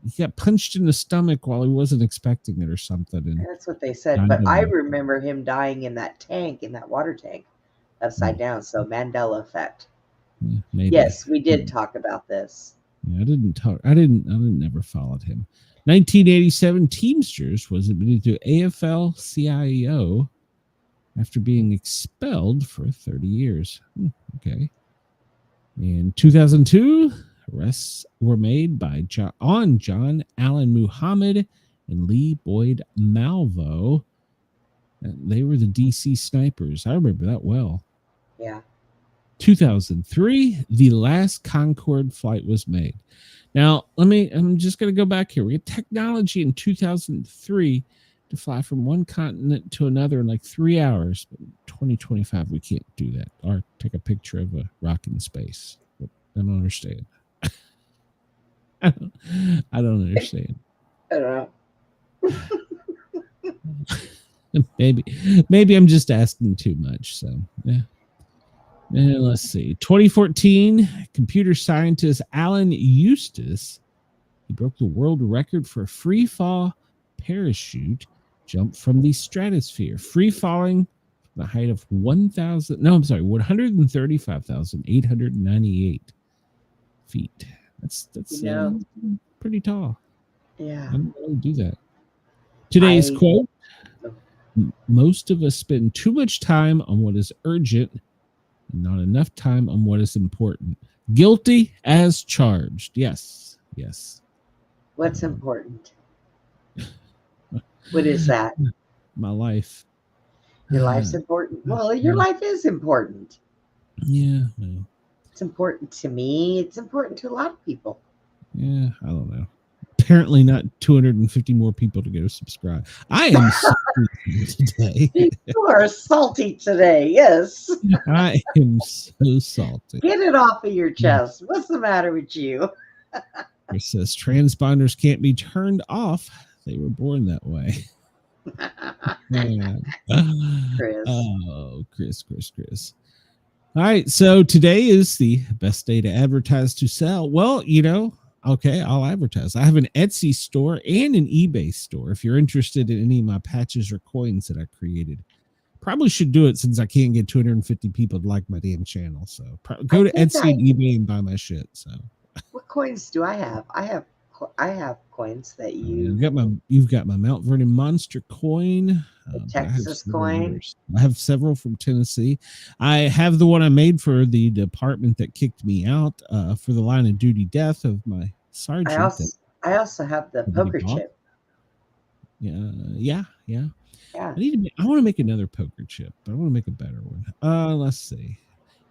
Speaker 2: he got punched in the stomach while he wasn't expecting it or something. And
Speaker 4: that's what they said. But I remember him dying in that tank, in that water tank, upside down. So Mandela effect.
Speaker 2: Yeah, maybe.
Speaker 4: Yes, we did talk about this.
Speaker 2: Yeah, I didn't never followed him. 1987, Teamsters was admitted to AFL-CIO after being expelled for 30 years. Okay. In 2002, arrests were made by John Allen Muhammad and Lee Boyd Malvo. They were the DC snipers. I remember that well.
Speaker 4: Yeah.
Speaker 2: 2003, the last Concorde flight was made. Now, I'm just going to go back here. We had technology in 2003 to fly from one continent to another in like 3 hours. But in 2025, we can't do that. Or take a picture of a rock in space. I don't understand. I don't understand.
Speaker 4: I don't
Speaker 2: know. Maybe I'm just asking too much. So, yeah. And let's see. 2014, computer scientist Alan Eustace, he broke the world record for a free fall parachute jump from the stratosphere, free falling from the height of 135,898 feet. That's pretty tall.
Speaker 4: Yeah.
Speaker 2: I don't really do that. Today's quote: most of us spend too much time on what is urgent, not enough time on what is important. Guilty as charged. Yes.
Speaker 4: What's important? What is that?
Speaker 2: My life.
Speaker 4: Your life's important? Well, your life is important.
Speaker 2: Yeah. Well.
Speaker 4: It's important to me. It's important to a lot of people.
Speaker 2: Yeah, I don't know. Apparently not 250 more people to go subscribe. I am salty today.
Speaker 4: You are salty today, yes.
Speaker 2: I am so salty.
Speaker 4: Get it off of your chest. What's the matter with you?
Speaker 2: It says transponders can't be turned off. They were born that way.
Speaker 4: Chris.
Speaker 2: Oh, Chris. All right, so today is the best day to advertise to sell. Well, okay, I'll advertise. I have an Etsy store and an eBay store. If you're interested in any of my patches or coins that I created, probably should do it since I can't get 250 people to like my damn channel. So go to Etsy and eBay and buy my shit. So
Speaker 4: what coins do I have? I have coins that
Speaker 2: you've got my Mount Vernon Monster coin,
Speaker 4: Texas coin.
Speaker 2: I have several from Tennessee. I have the one I made for the department that kicked me out for the line of duty death of my sergeant.
Speaker 4: I also have the poker chip.
Speaker 2: Yeah. I want to make another poker chip, but I want to make a better one. Let's see.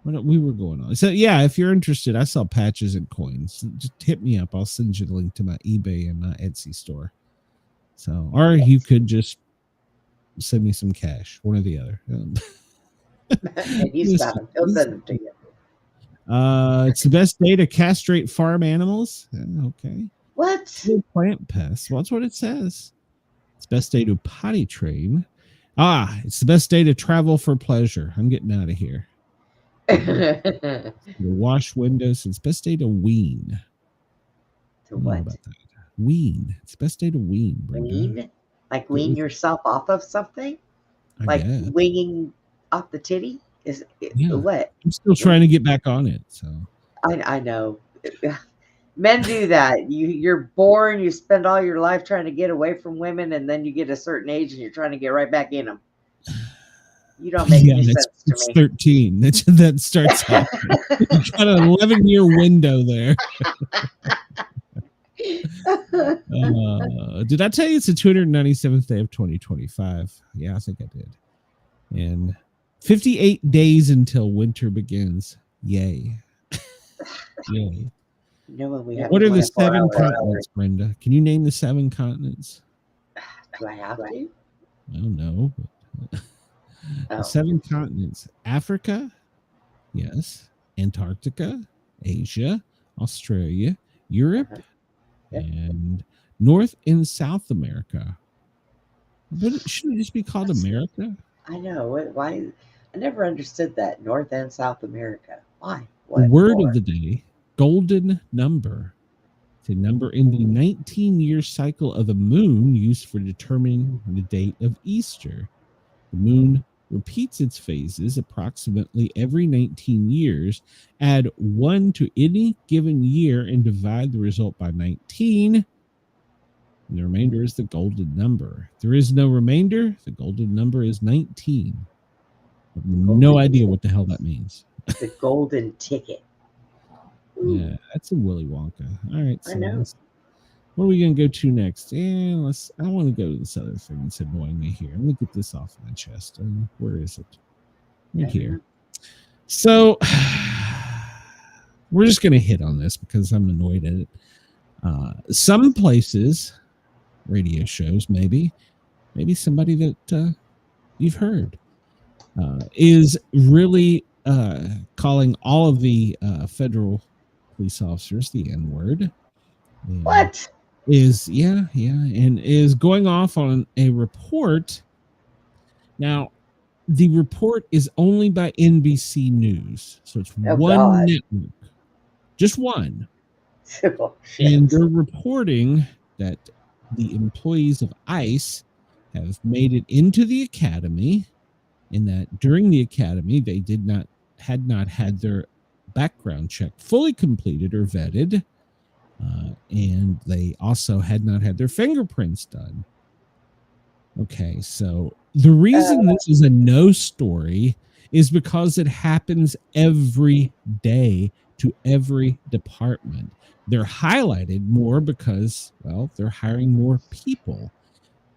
Speaker 2: What we were going on. So yeah, if you're interested, I sell patches and coins. Just hit me up. I'll send you the link to my eBay and my Etsy store. So, or you could just send me some cash, one or the other.
Speaker 4: He's got them. He'll send them to you.
Speaker 2: It's the best day to castrate farm animals. Okay.
Speaker 4: What?
Speaker 2: Plant pests. Well, that's what it says. It's the best day to potty train. It's the best day to travel for pleasure. I'm getting out of here. To wash windows. It's best day to wean.
Speaker 4: To what?
Speaker 2: Wean. It's the best day to wean. Brenda.
Speaker 4: Wean? Like wean yourself off of something? Like weaning off the titty? What?
Speaker 2: I'm still trying to get back on it. So
Speaker 4: I know. Men do that. You're born, you spend all your life trying to get away from women, and then you get a certain age and you're trying to get right back in them. You don't make any sense to me.
Speaker 2: 13. That starts happening. You got an 11-year window there. Did I tell you it's the 297th day of 2025? Yeah, I think I did. And 58 days until winter begins. Yay. Yay. What are the 7 continents, Brenda? Can you name the 7 continents?
Speaker 4: Do I have to?
Speaker 2: I don't know. The 7 continents: Africa, yes, Antarctica, Asia, Australia, Europe, and North and South America. But shouldn't it just be called America?
Speaker 4: I know. Why? I never understood that. North and South America. Why?
Speaker 2: The word of the day: golden number. It's a number in the 19-year cycle of the moon used for determining the date of Easter. The moon repeats its phases approximately every 19 years. Add 1 to any given year and divide the result by 19. And the remainder is the golden number. If there is no remainder, the golden number is 19. I have no idea what the hell that means.
Speaker 4: The golden ticket.
Speaker 2: Yeah, that's a Willy Wonka. All right, so
Speaker 4: I know.
Speaker 2: what are we going to go to next? And I want to go to this other thing that's annoying me here. Let me get this off my chest. Where is it? Right here. So we're just going to hit on this because I'm annoyed at it. Some places, radio shows, maybe somebody that you've heard is really calling all of the federal police officers the N-word.
Speaker 4: What?
Speaker 2: And is going off on a report. Now, the report is only by NBC News, so it's one network, just one. And they're reporting that the employees of ICE have made it into the academy, and that during the academy they had not had their background check fully completed or vetted. And they also had not had their fingerprints done. Okay, so the reason this is a no story is because it happens every day to every department. They're highlighted more because, well, they're hiring more people.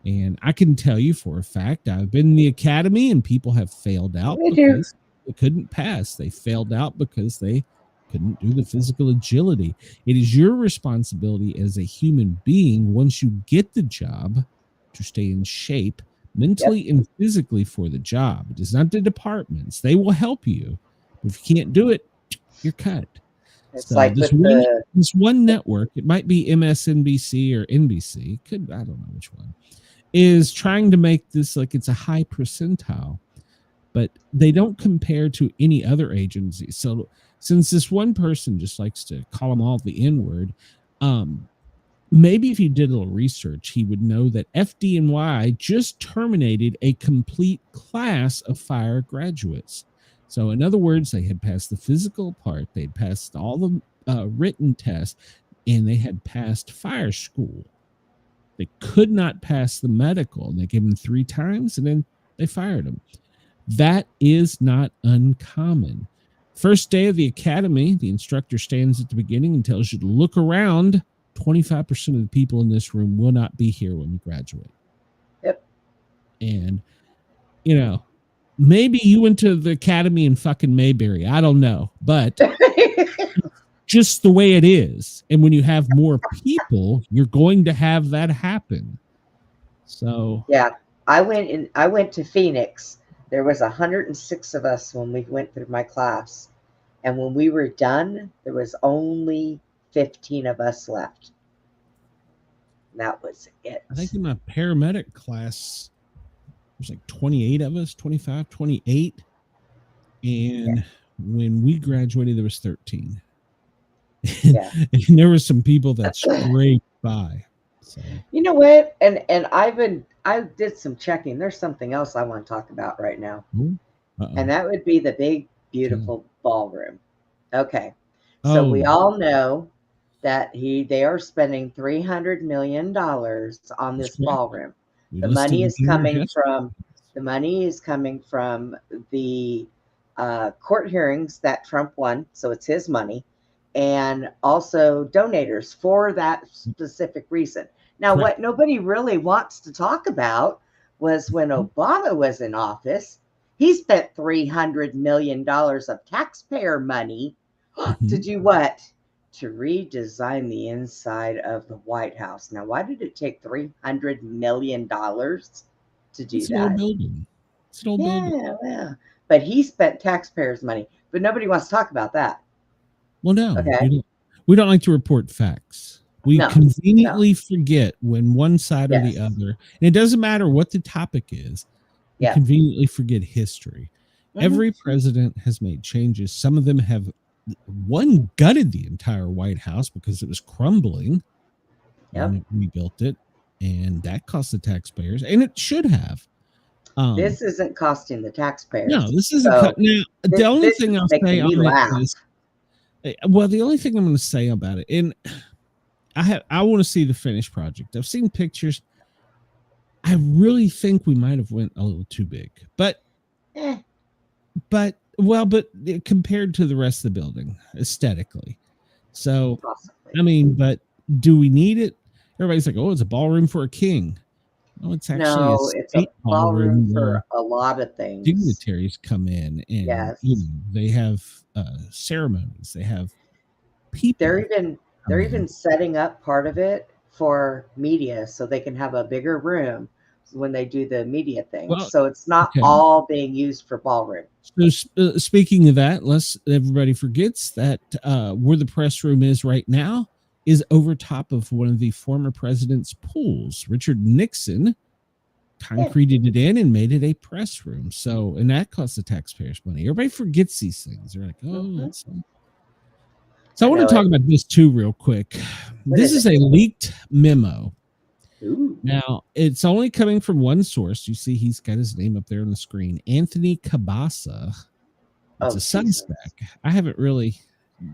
Speaker 2: And I can tell you for a fact, I've been in the academy and people have failed out because they couldn't pass. They failed out because they couldn't do the physical agility. It is your responsibility as a human being, once you get the job, to stay in shape mentally and physically for the job. It is not the departments. They will help you. If you can't do it, you're cut.
Speaker 4: It's
Speaker 2: so
Speaker 4: like
Speaker 2: this one network, it might be MSNBC or NBC, I don't know which one, is trying to make this like it's a high percentile, but they don't compare to any other agency. So since this one person just likes to call them all the N-word, maybe if he did a little research, he would know that FDNY just terminated a complete class of fire graduates. So in other words, they had passed the physical part, they had passed all the written tests, and they had passed fire school. They could not pass the medical, and they gave them 3 times, and then they fired them. That is not uncommon. First day of the academy, the instructor stands at the beginning and tells you to look around. 25% of the people in this room will not be here when you graduate.
Speaker 4: Yep.
Speaker 2: And, you know, maybe you went to the academy in fucking Mayberry. I don't know. But just the way it is. And when you have more people, you're going to have that happen. So.
Speaker 4: Yeah. I went to Phoenix. There was 106 of us when we went through my class. And when we were done, there was only 15 of us left. That was it.
Speaker 2: I think in my paramedic class, there's like 28 of us, 25, 28. And when we graduated, there was 13. And there were some people that scraped by. So.
Speaker 4: You know what? And I did some checking. There's something else I want to talk about right now. And that would be the big, beautiful ballroom. Okay. So we all know that they are spending $300 million on this ballroom. The money is coming from the court hearings that Trump won. So it's his money. and also donators for that specific reason. Now,
Speaker 2: Correct.
Speaker 4: what nobody really wants to talk about was when Obama was in office, he spent $300 million of taxpayer money to do what? To redesign the inside of the White House. Now, why did it take $300 million to do
Speaker 2: It's
Speaker 4: that?
Speaker 2: an old building. It's an old building.
Speaker 4: Yeah. But he spent taxpayers' money, but nobody wants to talk about that.
Speaker 2: Well, no,
Speaker 4: Okay.
Speaker 2: we don't like to report facts. We conveniently forget when one side or the other, and it doesn't matter what the topic is, we conveniently forget history. Every president has made changes. Some of them have, one gutted the entire White House because it was crumbling. And it rebuilt it, and that cost the taxpayers, and it should have.
Speaker 4: This isn't costing the taxpayers.
Speaker 2: No, this isn't. Now, the only thing I'll say on it is, well, the only thing I'm going to say about it, and I want to see the finished project. I've seen pictures. I really think we might have went a little too big, but compared to the rest of the building aesthetically. So, possibly. I mean, but do we need it? Everybody's like, oh, it's a ballroom for a king. No, it's actually
Speaker 4: a ballroom for a lot of things.
Speaker 2: Dignitaries come in and they have ceremonies. They have people.
Speaker 4: They're even setting up part of it for media so they can have a bigger room when they do the media thing. Well, so it's not all being used for ballroom.
Speaker 2: So speaking of that, lest everybody forgets that where the press room is right now is over top of one of the former president's pools. Richard Nixon concreted it in and made it a press room. So, and that costs the taxpayers money. Everybody forgets these things. They're like, oh, that's. So I want to talk about this too real quick. This is a leaked memo.
Speaker 4: Ooh.
Speaker 2: Now, it's only coming from one source. You see he's got his name up there on the screen. Anthony Cabasa. It's a Substack. I haven't really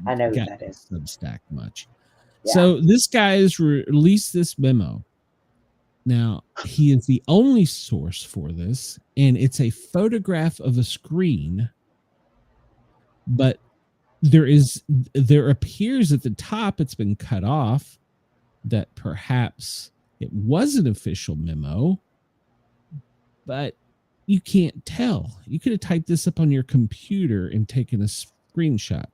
Speaker 4: I know who that is.
Speaker 2: Substack much. Yeah. So this guy has released this memo. Now, he is the only source for this, and it's a photograph of a screen, but there appears at the top it's been cut off, that perhaps it was an official memo, but you can't tell. You could have typed this up on your computer and taken a screenshot.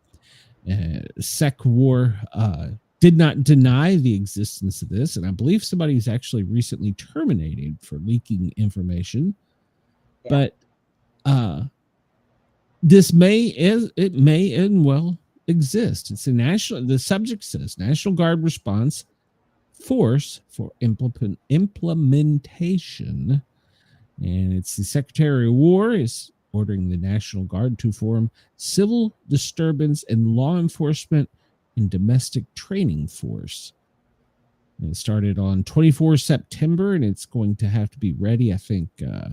Speaker 2: SecWar did not deny the existence of this, and I believe somebody's actually recently terminated for leaking information. Yeah. But this may and well exist. It's the subject says National Guard response force for implementation, and it's the Secretary of War is ordering the National Guard to form civil disturbance and law enforcement and domestic training force. And it started on 24 September, and it's going to have to be ready, I think, it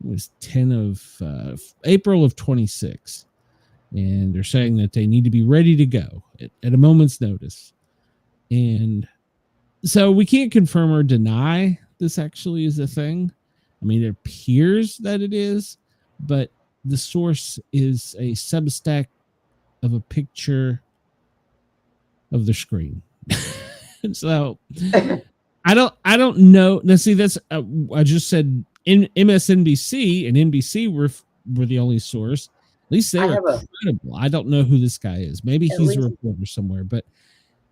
Speaker 2: was 10 of April of 26. And they're saying that they need to be ready to go at a moment's notice. And so we can't confirm or deny this actually is a thing. I mean, it appears that it is, but the source is a Substack of a picture of the screen. So I don't know. Now, see, that's I just said in MSNBC and NBC were the only source. At least they're credible. I don't know who this guy is. Maybe he's a reporter somewhere, but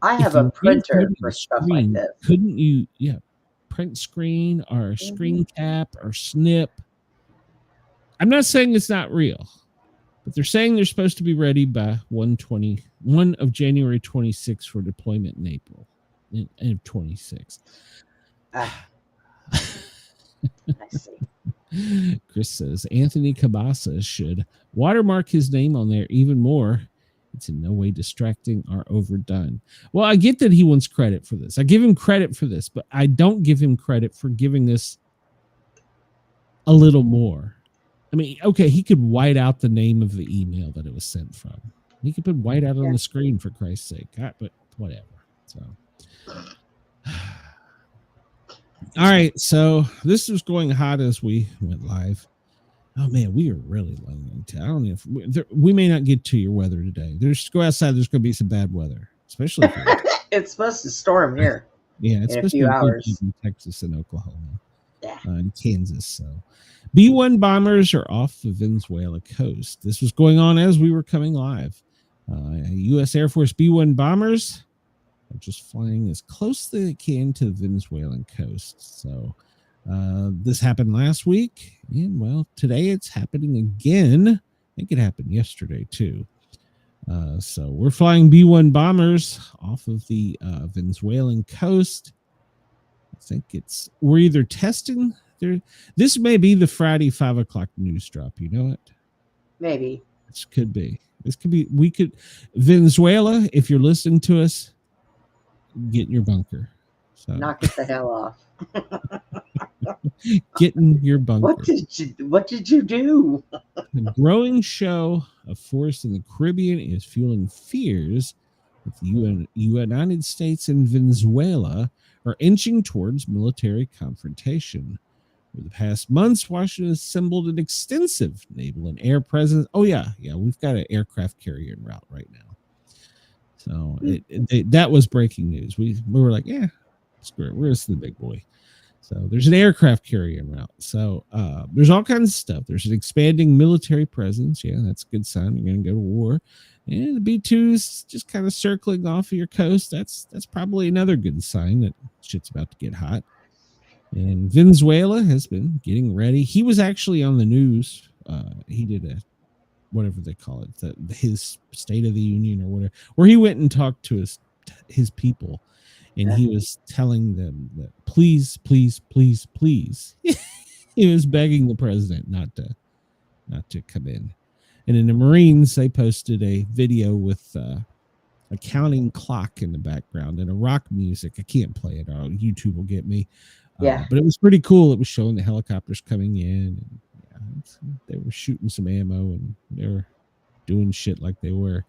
Speaker 4: I have a printer for stuff like this.
Speaker 2: Couldn't you, print screen or screen cap or snip? I'm not saying it's not real, but they're saying they're supposed to be ready by 1 of January 26 for deployment in April of 26.
Speaker 4: I see.
Speaker 2: Chris says Anthony Cabasa should watermark his name on there even more. It's in no way distracting or overdone. Well, I get that he wants credit for this. I give him credit for this, but I don't give him credit for giving this a little more. I mean, okay, he could white out the name of the email that it was sent from. He could put white out on the screen, for Christ's sake. But whatever. So, all right. So this was going hot as we went live. Oh man, we are really laying into. I don't know if we may not get to your weather today. Go outside. There's going to be some bad weather, especially if
Speaker 4: it's supposed to storm here.
Speaker 2: Yeah, it's
Speaker 4: in a
Speaker 2: supposed
Speaker 4: few
Speaker 2: to be
Speaker 4: hours.
Speaker 2: in Texas and Oklahoma,
Speaker 4: Yeah.
Speaker 2: And Kansas. So, B-1 bombers are off the Venezuela coast. This was going on as we were coming live. U.S. Air Force B-1 bombers are just flying as close as they can to the Venezuelan coast. So, this happened last week, and well, today it's happening again. I think it happened yesterday too. So we're flying B-1 bombers off of the Venezuelan coast. I think we're either testing there. This may be the Friday 5 o'clock news drop. You know it?
Speaker 4: Maybe.
Speaker 2: This could be. Venezuela, if you're listening to us, get in your bunker. So
Speaker 4: knock it the hell off.
Speaker 2: Get in your bunker.
Speaker 4: What did you do?
Speaker 2: The growing show of force in the Caribbean is fueling fears that the United States and Venezuela are inching towards military confrontation. Over the past months, Washington has assembled an extensive naval and air presence. Oh, yeah, we've got an aircraft carrier en route right now. So that was breaking news. We were like, yeah, screw it. Where's the big boy? So there's an aircraft carrier en route. So there's all kinds of stuff. There's an expanding military presence. Yeah, that's a good sign. You're going to go to war. And the B-2's just kind of circling off of your coast. That's probably another good sign that shit's about to get hot. And Venezuela has been getting ready. He was actually on the news. He did whatever they call it, his State of the Union or whatever, where he went and talked to his people. And he was telling them that please, please, please, please. He was begging the president not to come in. And in the Marines, they posted a video with a counting clock in the background and a rock music. I can't play it. YouTube will get me.
Speaker 4: Yeah.
Speaker 2: But it was pretty cool. It was showing the helicopters coming in. And they were shooting some ammo and they were doing shit like they were.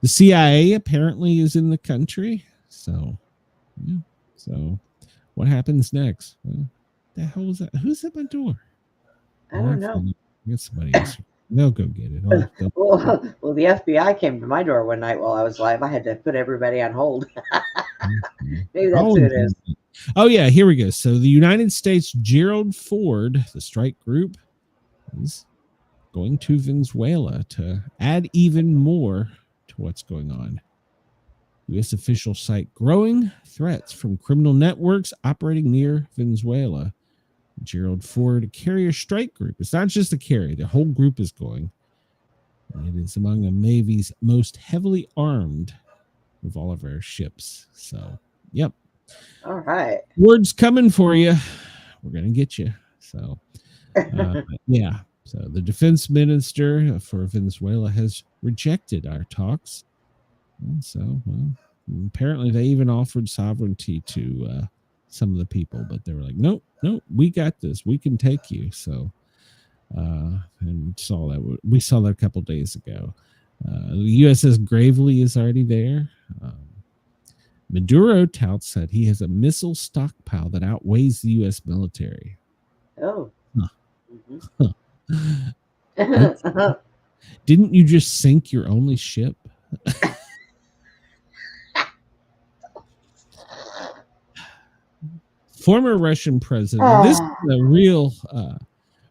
Speaker 2: The CIA apparently is in the country. So... yeah. So, what happens next? The hell was that? Who's at my door?
Speaker 4: I don't know.
Speaker 2: Get somebody else. They'll go get it.
Speaker 4: Well, the FBI came to my door one night while I was live. I had to put everybody on hold. Maybe that's who it is.
Speaker 2: Oh yeah, here we go. So the United States Gerald Ford, the strike group, is going to Venezuela to add even more to what's going on. U.S. officials cite growing threats from criminal networks operating near Venezuela. Gerald Ford, a carrier strike group. It's not just a carrier. The whole group is going. It is among the Navy's most heavily armed of all of our ships. So, yep.
Speaker 4: All right.
Speaker 2: Word's coming for you. We're going to get you. So, yeah. So the defense minister for Venezuela has rejected our talks. And so, well, apparently they even offered sovereignty to some of the people, but they were like, nope, we got this. We can take you. So, and we saw that a couple days ago. The USS Gravely is already there. Maduro touts that he has a missile stockpile that outweighs the U.S. military.
Speaker 4: Oh.
Speaker 2: Huh.
Speaker 4: Mm-hmm.
Speaker 2: Didn't you just sink your only ship? Former Russian president. This is a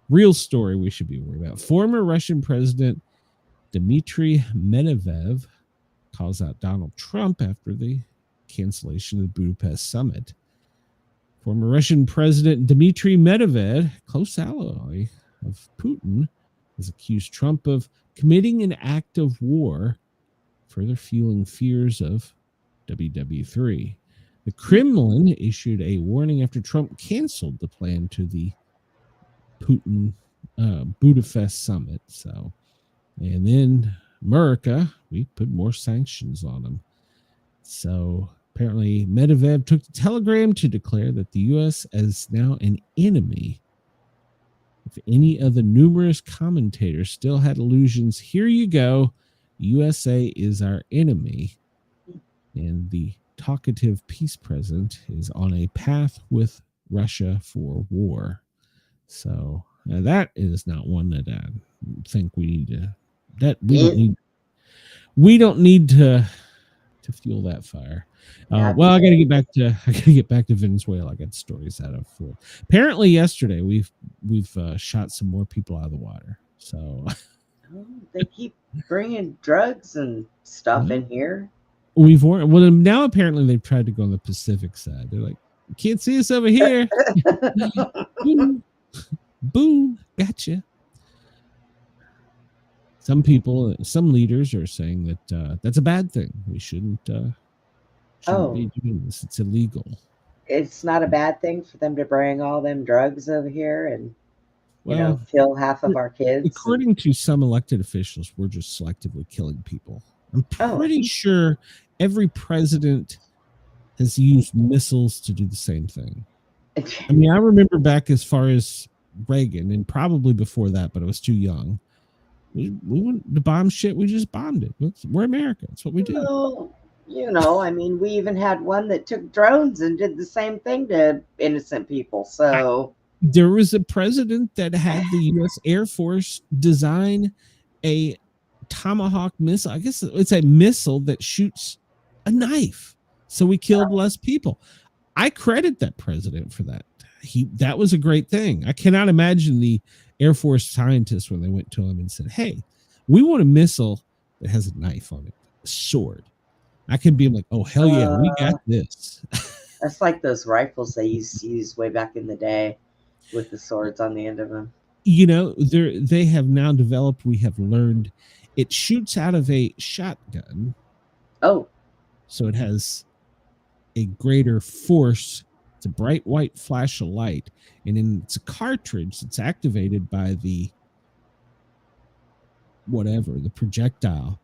Speaker 2: real story we should be worried about. Former Russian president Dmitry Medvedev calls out Donald Trump after the cancellation of the Budapest summit. Former Russian President Dmitry Medvedev, close ally of Putin, has accused Trump of committing an act of war, further fueling fears of WW3. The Kremlin issued a warning after Trump canceled the plan to the Putin Budapest summit. So, and then America, we put more sanctions on them. So apparently Medvedev took the telegram to declare that the U.S. is now an enemy. If any of the numerous commentators still had illusions, here you go. USA is our enemy. And the talkative peace president is on a path with Russia for war. So Now that is not one that I think we need to. That we don't need to fuel that fire. Well, I got to get back to Venezuela. I got stories out of for. Apparently, yesterday we've shot some more people out of the water. So
Speaker 4: they keep bringing drugs and stuff in here.
Speaker 2: Now apparently they've tried to go on the Pacific side. They're like, you can't see us over here. Boom, gotcha. Some leaders are saying that that's a bad thing. We shouldn't be doing this. It's illegal.
Speaker 4: It's not a bad thing for them to bring all them drugs over here and kill half of our kids.
Speaker 2: According to some elected officials, we're just selectively killing people. I'm pretty sure every president has used missiles to do the same thing. I mean, I remember back as far as Reagan and probably before that, but I was too young. We went to bomb shit. We just bombed it. We're America. That's what we do.
Speaker 4: Well, I mean, we even had one that took drones and did the same thing to innocent people. So
Speaker 2: there was a president that had the U.S. Air Force design a Tomahawk missile. I guess it's a missile that shoots a knife. So we killed less people. I credit that president for that. That was a great thing. I cannot imagine the Air Force scientists when they went to him and said, "Hey, we want a missile that has a knife on it, a sword." I could be like, "Oh hell yeah, we got this."
Speaker 4: That's like those rifles they used to use way back in the day with the swords on the end of them.
Speaker 2: They have now developed. We have learned it shoots out of a shotgun.
Speaker 4: Oh,
Speaker 2: so it has a greater force. It's a bright white flash of light, and then it's a cartridge that's activated by the projectile.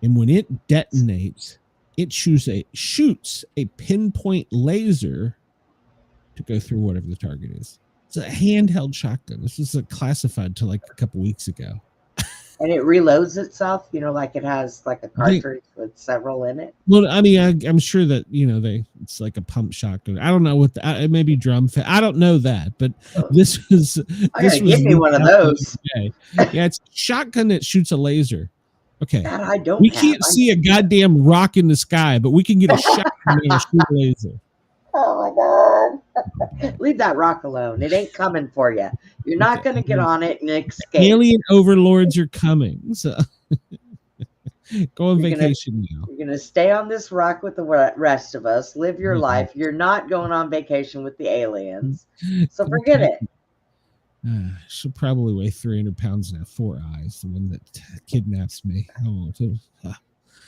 Speaker 2: And when it detonates, it shoots a pinpoint laser to go through whatever the target is. It's a handheld shotgun. This was classified to like a couple weeks ago.
Speaker 4: And it reloads itself, like it has like a cartridge with several in it.
Speaker 2: Well, I mean, I'm sure that it's like a pump shotgun. I don't know what it may be drum. I don't know that, but this was.
Speaker 4: Give me one of those.
Speaker 2: Yeah, it's a shotgun that shoots a laser. Okay,
Speaker 4: that I don't.
Speaker 2: We can't see a goddamn rock in the sky, but we can get a shotgun and shoot a laser.
Speaker 4: Oh my god! Leave that rock alone. It ain't coming for you. You're not going to get on it and escape.
Speaker 2: Alien overlords are coming. So go on vacation now.
Speaker 4: You're going to stay on this rock with the rest of us. Live your life. You're not going on vacation with the aliens. So forget it.
Speaker 2: She'll probably weigh 300 pounds and have 4 eyes. The one that kidnaps me.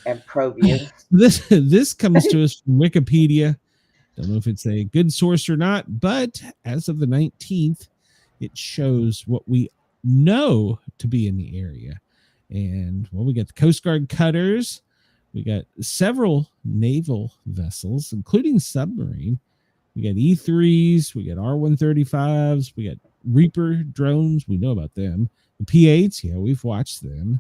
Speaker 4: And probe you.
Speaker 2: This comes to us from Wikipedia. Don't know if it's a good source or not, but as of the 19th, it shows what we know to be in the area. And we got the Coast Guard cutters. We got several naval vessels, including submarine. We got E3s. We got R-135s. We got Reaper drones. We know about them. The P-8s, yeah, we've watched them.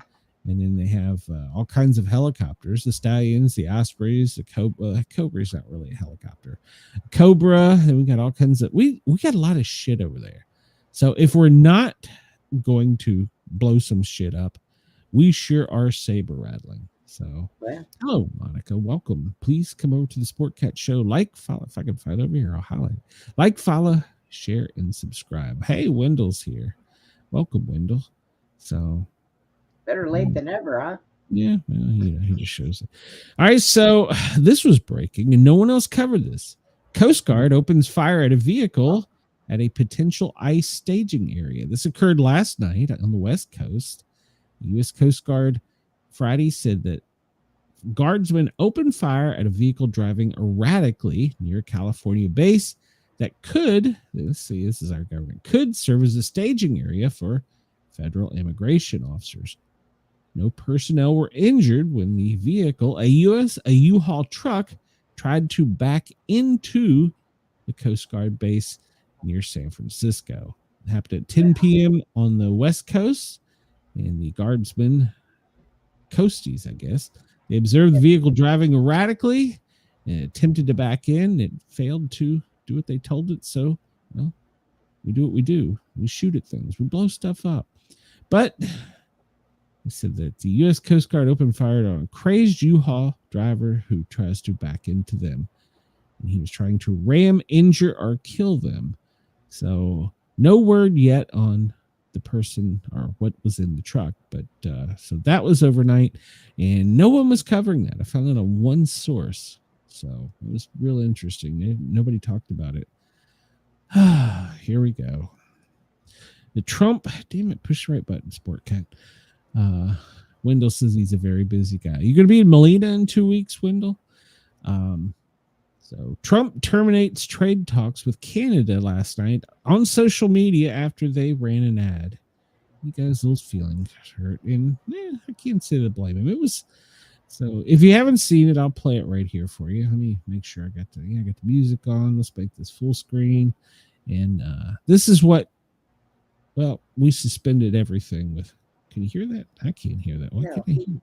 Speaker 2: And then they have all kinds of helicopters, the Stallions, the Ospreys, the Cobra. Cobra's not really a helicopter. Cobra, and we got all kinds of, we got a lot of shit over there. So if we're not going to blow some shit up, we sure are saber rattling. So, hello, Monica. Welcome. Please come over to the Sportcat show. Follow. If I can find over here, I'll highlight. Follow, share, and subscribe. Hey, Wendell's here. Welcome, Wendell. So,
Speaker 4: better late than ever, huh?
Speaker 2: Yeah, well, he just shows it. All right, so this was breaking, and no one else covered this. Coast Guard opens fire at a vehicle at a potential ice staging area. This occurred last night on the West Coast. The U.S. Coast Guard Friday said that guardsmen opened fire at a vehicle driving erratically near a California base that could serve as a staging area for federal immigration officers. No personnel were injured when the vehicle, a U-Haul truck, tried to back into the Coast Guard base near San Francisco. It happened at 10 p.m. on the West Coast, and the guardsmen, coasties, I guess, they observed the vehicle driving erratically and attempted to back in. It failed to do what they told it, so We do what we do. We shoot at things. We blow stuff up. But he said that the U.S. Coast Guard opened fire on a crazed U-Haul driver who tries to back into them. And he was trying to ram, injure, or kill them. So no word yet on the person or what was in the truck. But so that was overnight, and no one was covering that. I found it on one source. So it was real interesting. Nobody talked about it. Here we go. The Trump, damn it, push the right button, Sportcat. Wendell says he's a very busy guy. You going to be in Molina in 2 weeks, Wendell? So Trump terminates trade talks with Canada last night on social media after they ran an ad. You guys, those feelings hurt, and I can't say to blame him. It was so. If you haven't seen it, I'll play it right here for you. Let me make sure I got the music on. Let's make this full screen, and this is what. Well, we suspended everything with. Can you hear that? I can't hear that. Why can't I hear it?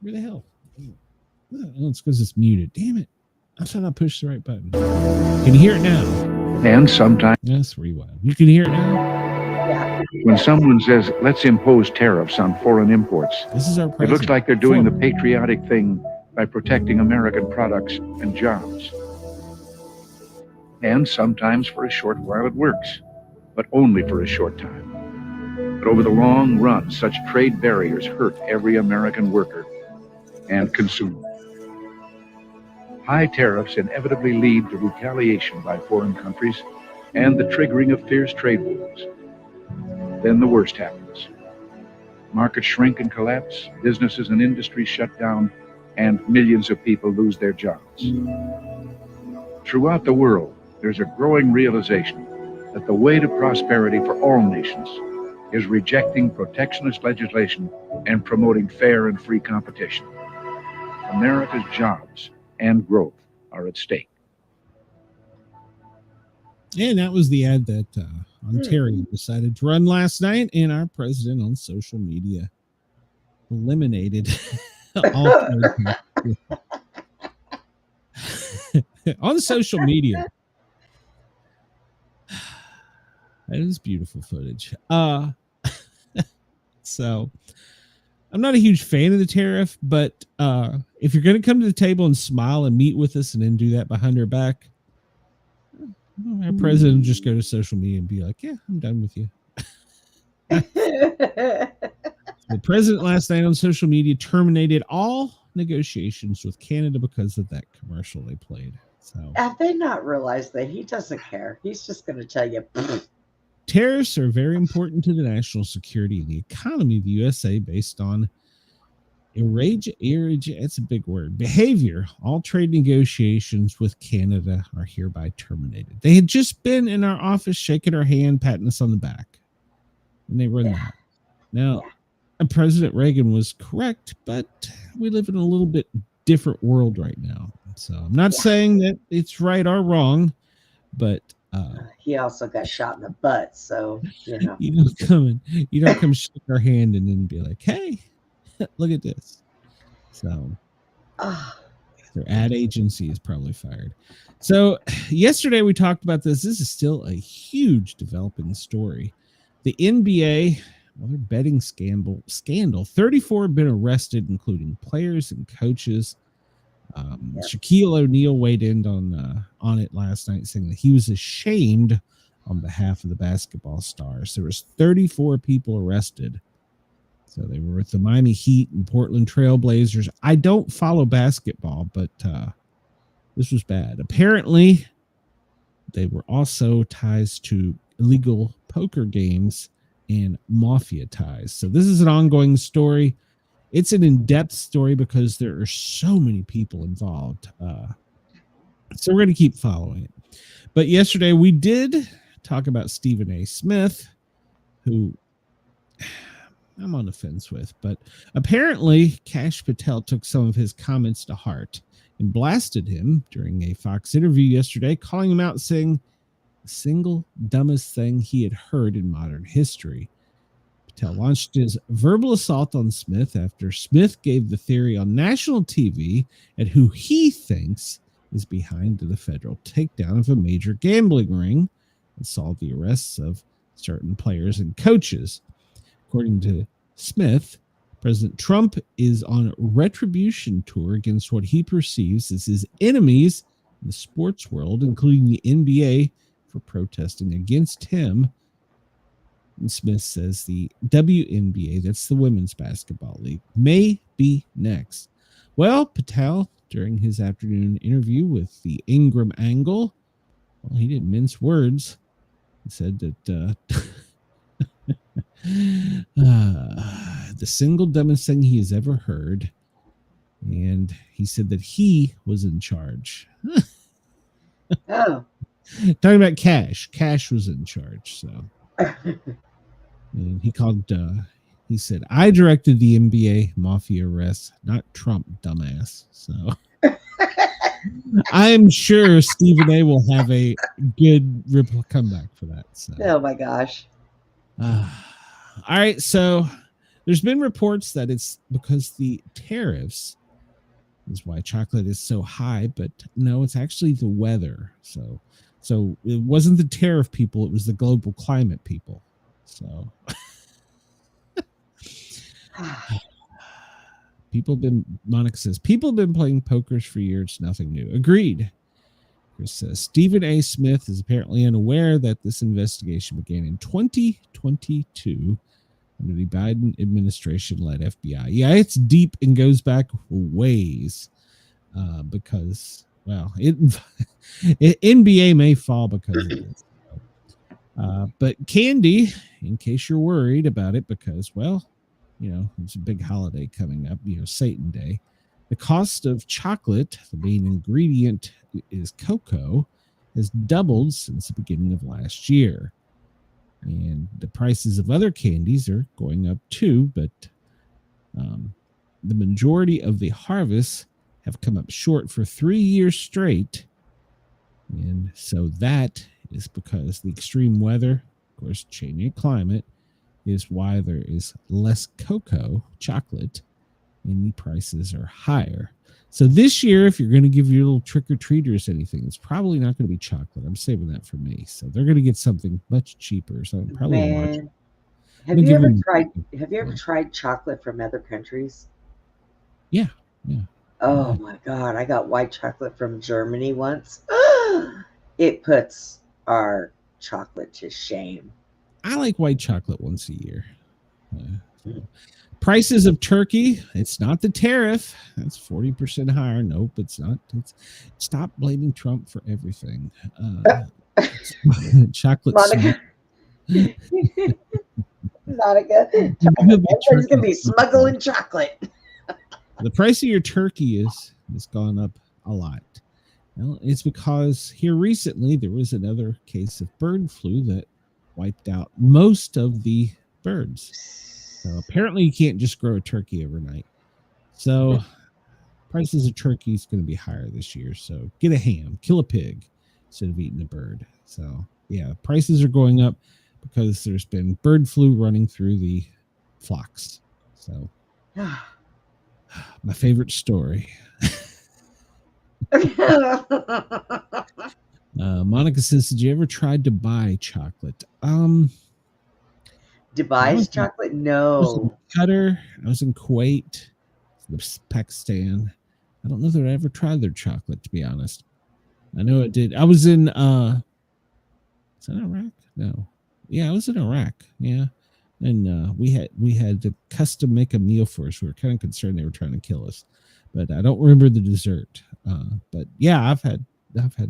Speaker 2: Where the hell? Oh, it's because it's muted. Damn it. I thought I pushed the right button. Can you hear it now?
Speaker 8: And sometimes.
Speaker 2: That's rewind. You can hear it now?
Speaker 4: Yeah.
Speaker 8: When someone says, let's impose tariffs on foreign imports,
Speaker 2: This is our
Speaker 8: it looks like they're doing the
Speaker 2: president.
Speaker 8: patriotic thing by protecting American products and jobs. And sometimes for a short while it works, but only for a short time. But over the long run, such trade barriers hurt every American worker and consumer. High tariffs inevitably lead to retaliation by foreign countries and the triggering of fierce trade wars. Then the worst happens. Markets shrink and collapse, businesses and industries shut down, and millions of people lose their jobs. Throughout the world, there's a growing realization that the way to prosperity for all nations is rejecting protectionist legislation and promoting fair and free competition. America's jobs and growth are at stake.
Speaker 2: And that was the ad that Ontario decided to run last night, and our president on social media eliminated all on social media. That is beautiful footage. So I'm not a huge fan of the tariff, but if you're going to come to the table and smile and meet with us and then do that behind our back, our president will just go to social media and be like, yeah, I'm done with you. The president last night on social media terminated all negotiations with Canada because of that commercial they played. So
Speaker 4: have they not realized that he doesn't care? He's just going to tell you.
Speaker 2: Tariffs are very important to the national security and the economy of the USA based on it's a big word. Behavior. All trade negotiations with Canada are hereby terminated. They had just been in our office shaking our hand, patting us on the back. And they run that. Now, President Reagan was correct, but we live in a little bit different world right now. So I'm not saying that it's right or wrong, but
Speaker 4: he also got shot in the butt, so you know.
Speaker 2: you don't come shake our hand and then be like, hey, look at this. So their ad agency is probably fired. So yesterday we talked about this. This is still a huge developing story. The NBA, their betting scandal. 34 have been arrested, including players and coaches. Shaquille O'Neal weighed in on it last night, saying that he was ashamed on behalf of the basketball stars. There was 34 people arrested. So they were with the Miami Heat and Portland Trail Blazers. I don't follow basketball, but this was bad. Apparently, they were also ties to illegal poker games and Mafia ties. So this is an ongoing story. It's an in-depth story because there are so many people involved. So we're going to keep following it. But yesterday we did talk about Stephen A. Smith, who I'm on the fence with. But apparently Kash Patel took some of his comments to heart and blasted him during a Fox interview yesterday, calling him out, saying the single dumbest thing he had heard in modern history. Patel launched his verbal assault on Smith after Smith gave the theory on national TV at who he thinks is behind the federal takedown of a major gambling ring and saw the arrests of certain players and coaches. According to Smith, President Trump is on a retribution tour against what he perceives as his enemies in the sports world, including the NBA, for protesting against him. And Smith says the WNBA, that's the Women's Basketball League, may be next. Well, Patel, during his afternoon interview with the Ingram Angle, well, he didn't mince words. He said that the single dumbest thing he has ever heard. And he said that he was in charge.
Speaker 4: Oh.
Speaker 2: Talking about Cash. Cash was in charge. So, and he said, I directed the NBA Mafia arrests, not Trump, dumbass. So, I'm sure Stephen A will have a good comeback for that. So.
Speaker 4: Oh my gosh.
Speaker 2: All right. So, there's been reports that it's because the tariffs is why chocolate is so high, but no, it's actually the weather. So it wasn't the tariff people, it was the global climate people. So Monica says, people have been playing pokers for years, nothing new. Agreed. Chris says, Stephen A. Smith is apparently unaware that this investigation began in 2022 under the Biden administration-led FBI. Yeah, it's deep and goes back ways because, well, NBA may fall because of this. But candy, in case you're worried about it, because, well, you know, it's a big holiday coming up, you know, Satan Day. The cost of chocolate, the main ingredient is cocoa, has doubled since the beginning of last year. And the prices of other candies are going up too, but the majority of the harvests have come up short for 3 years straight. And so that is because the extreme weather, of course, changing climate, is why there is less cocoa, chocolate, and the prices are higher. So this year, if you're going to give your little trick-or-treaters anything, it's probably not going to be chocolate. I'm saving that for me. So they're going to get something much cheaper. So probably
Speaker 4: Man, have you ever tried chocolate from other countries?
Speaker 2: Yeah.
Speaker 4: Oh my God, I got white chocolate from Germany once. It puts our chocolate to shame.
Speaker 2: I like white chocolate once a year. Prices of turkey, it's not the tariff. That's 40% higher. Nope, it's not. Stop blaming Trump for everything. Chocolate.
Speaker 4: Monica. Monica. Everybody's going to be smuggling chocolate.
Speaker 2: The price of your turkey has gone up a lot. Well, it's because here recently there was another case of bird flu that wiped out most of the birds. So apparently you can't just grow a turkey overnight. So prices of turkey is going to be higher this year. So get a ham, kill a pig instead of eating a bird. So yeah, prices are going up because there's been bird flu running through the flocks. So my favorite story. Monica says, did you ever try Dubai chocolate?
Speaker 4: Dubai's chocolate? No.
Speaker 2: I was in Qatar. I was in Kuwait, Pakistan. I don't know that I ever tried their chocolate, to be honest. I know it did. I was in, is that Iraq? No. Yeah, I was in Iraq. Yeah. And we had to custom make a meal for us. We were kind of concerned they were trying to kill us. But I don't remember the dessert. But yeah, I've had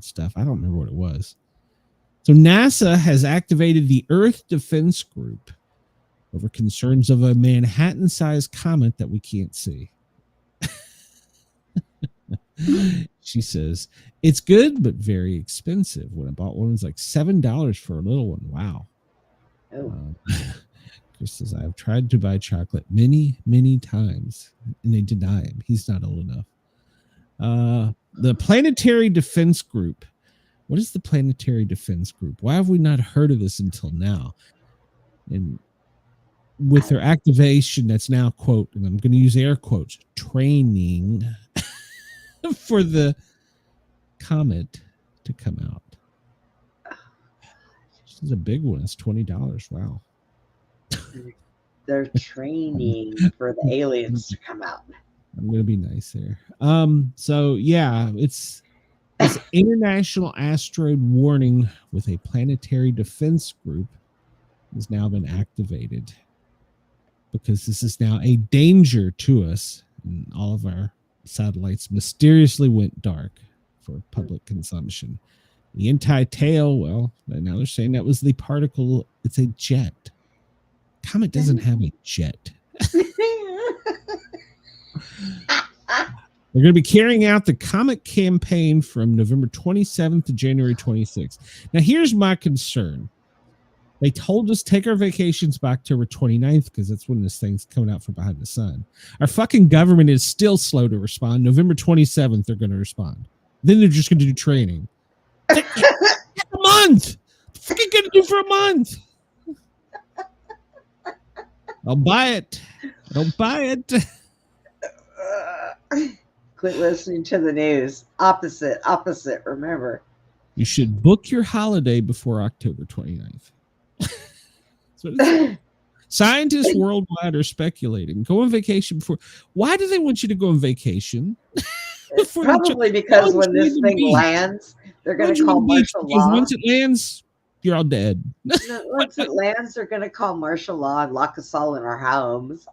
Speaker 2: stuff. I don't remember what it was. So NASA has activated the Earth Defense Group over concerns of a Manhattan-sized comet that we can't see. She says, it's good, but very expensive. When I bought one, it was like $7 for a little one. Wow.
Speaker 4: Oh.
Speaker 2: Chris says, I've tried to buy chocolate many, many times, and they deny him. He's not old enough. The Planetary Defense Group. What is the Planetary Defense Group? Why have we not heard of this until now? And with their activation, that's now, quote, and I'm going to use air quotes, training for the comet to come out. This is a big one. It's $20. Wow.
Speaker 4: They're training for the aliens to come out.
Speaker 2: I'm gonna be nice here. So yeah, it's this international asteroid warning with a planetary defense group has now been activated because this is now a danger to us, and all of our satellites mysteriously went dark for public consumption. The anti-tail, well, now they're saying that was the particle. It's a jet. Comet doesn't have a jet. They're going to be carrying out the Comet campaign from November 27th to January 26th. Now, here's my concern. They told us take our vacations by October 29th because that's when this thing's coming out from behind the sun. Our fucking government is still slow to respond. November 27th, they're going to respond. Then they're just going to do training. A month. What the fuck are you going to do for a month? I'll buy it. Don't buy it.
Speaker 4: Quit listening to the news. Opposite, remember. You
Speaker 2: should book your holiday before October 29th. So scientists worldwide are speculating. Go on vacation before. Why do they want you to go on vacation?
Speaker 4: Probably because when this thing lands, they're going to call martial law.
Speaker 2: Once it lands, you're all dead.
Speaker 4: Once it lands, they're going to call martial law and lock us all in our homes.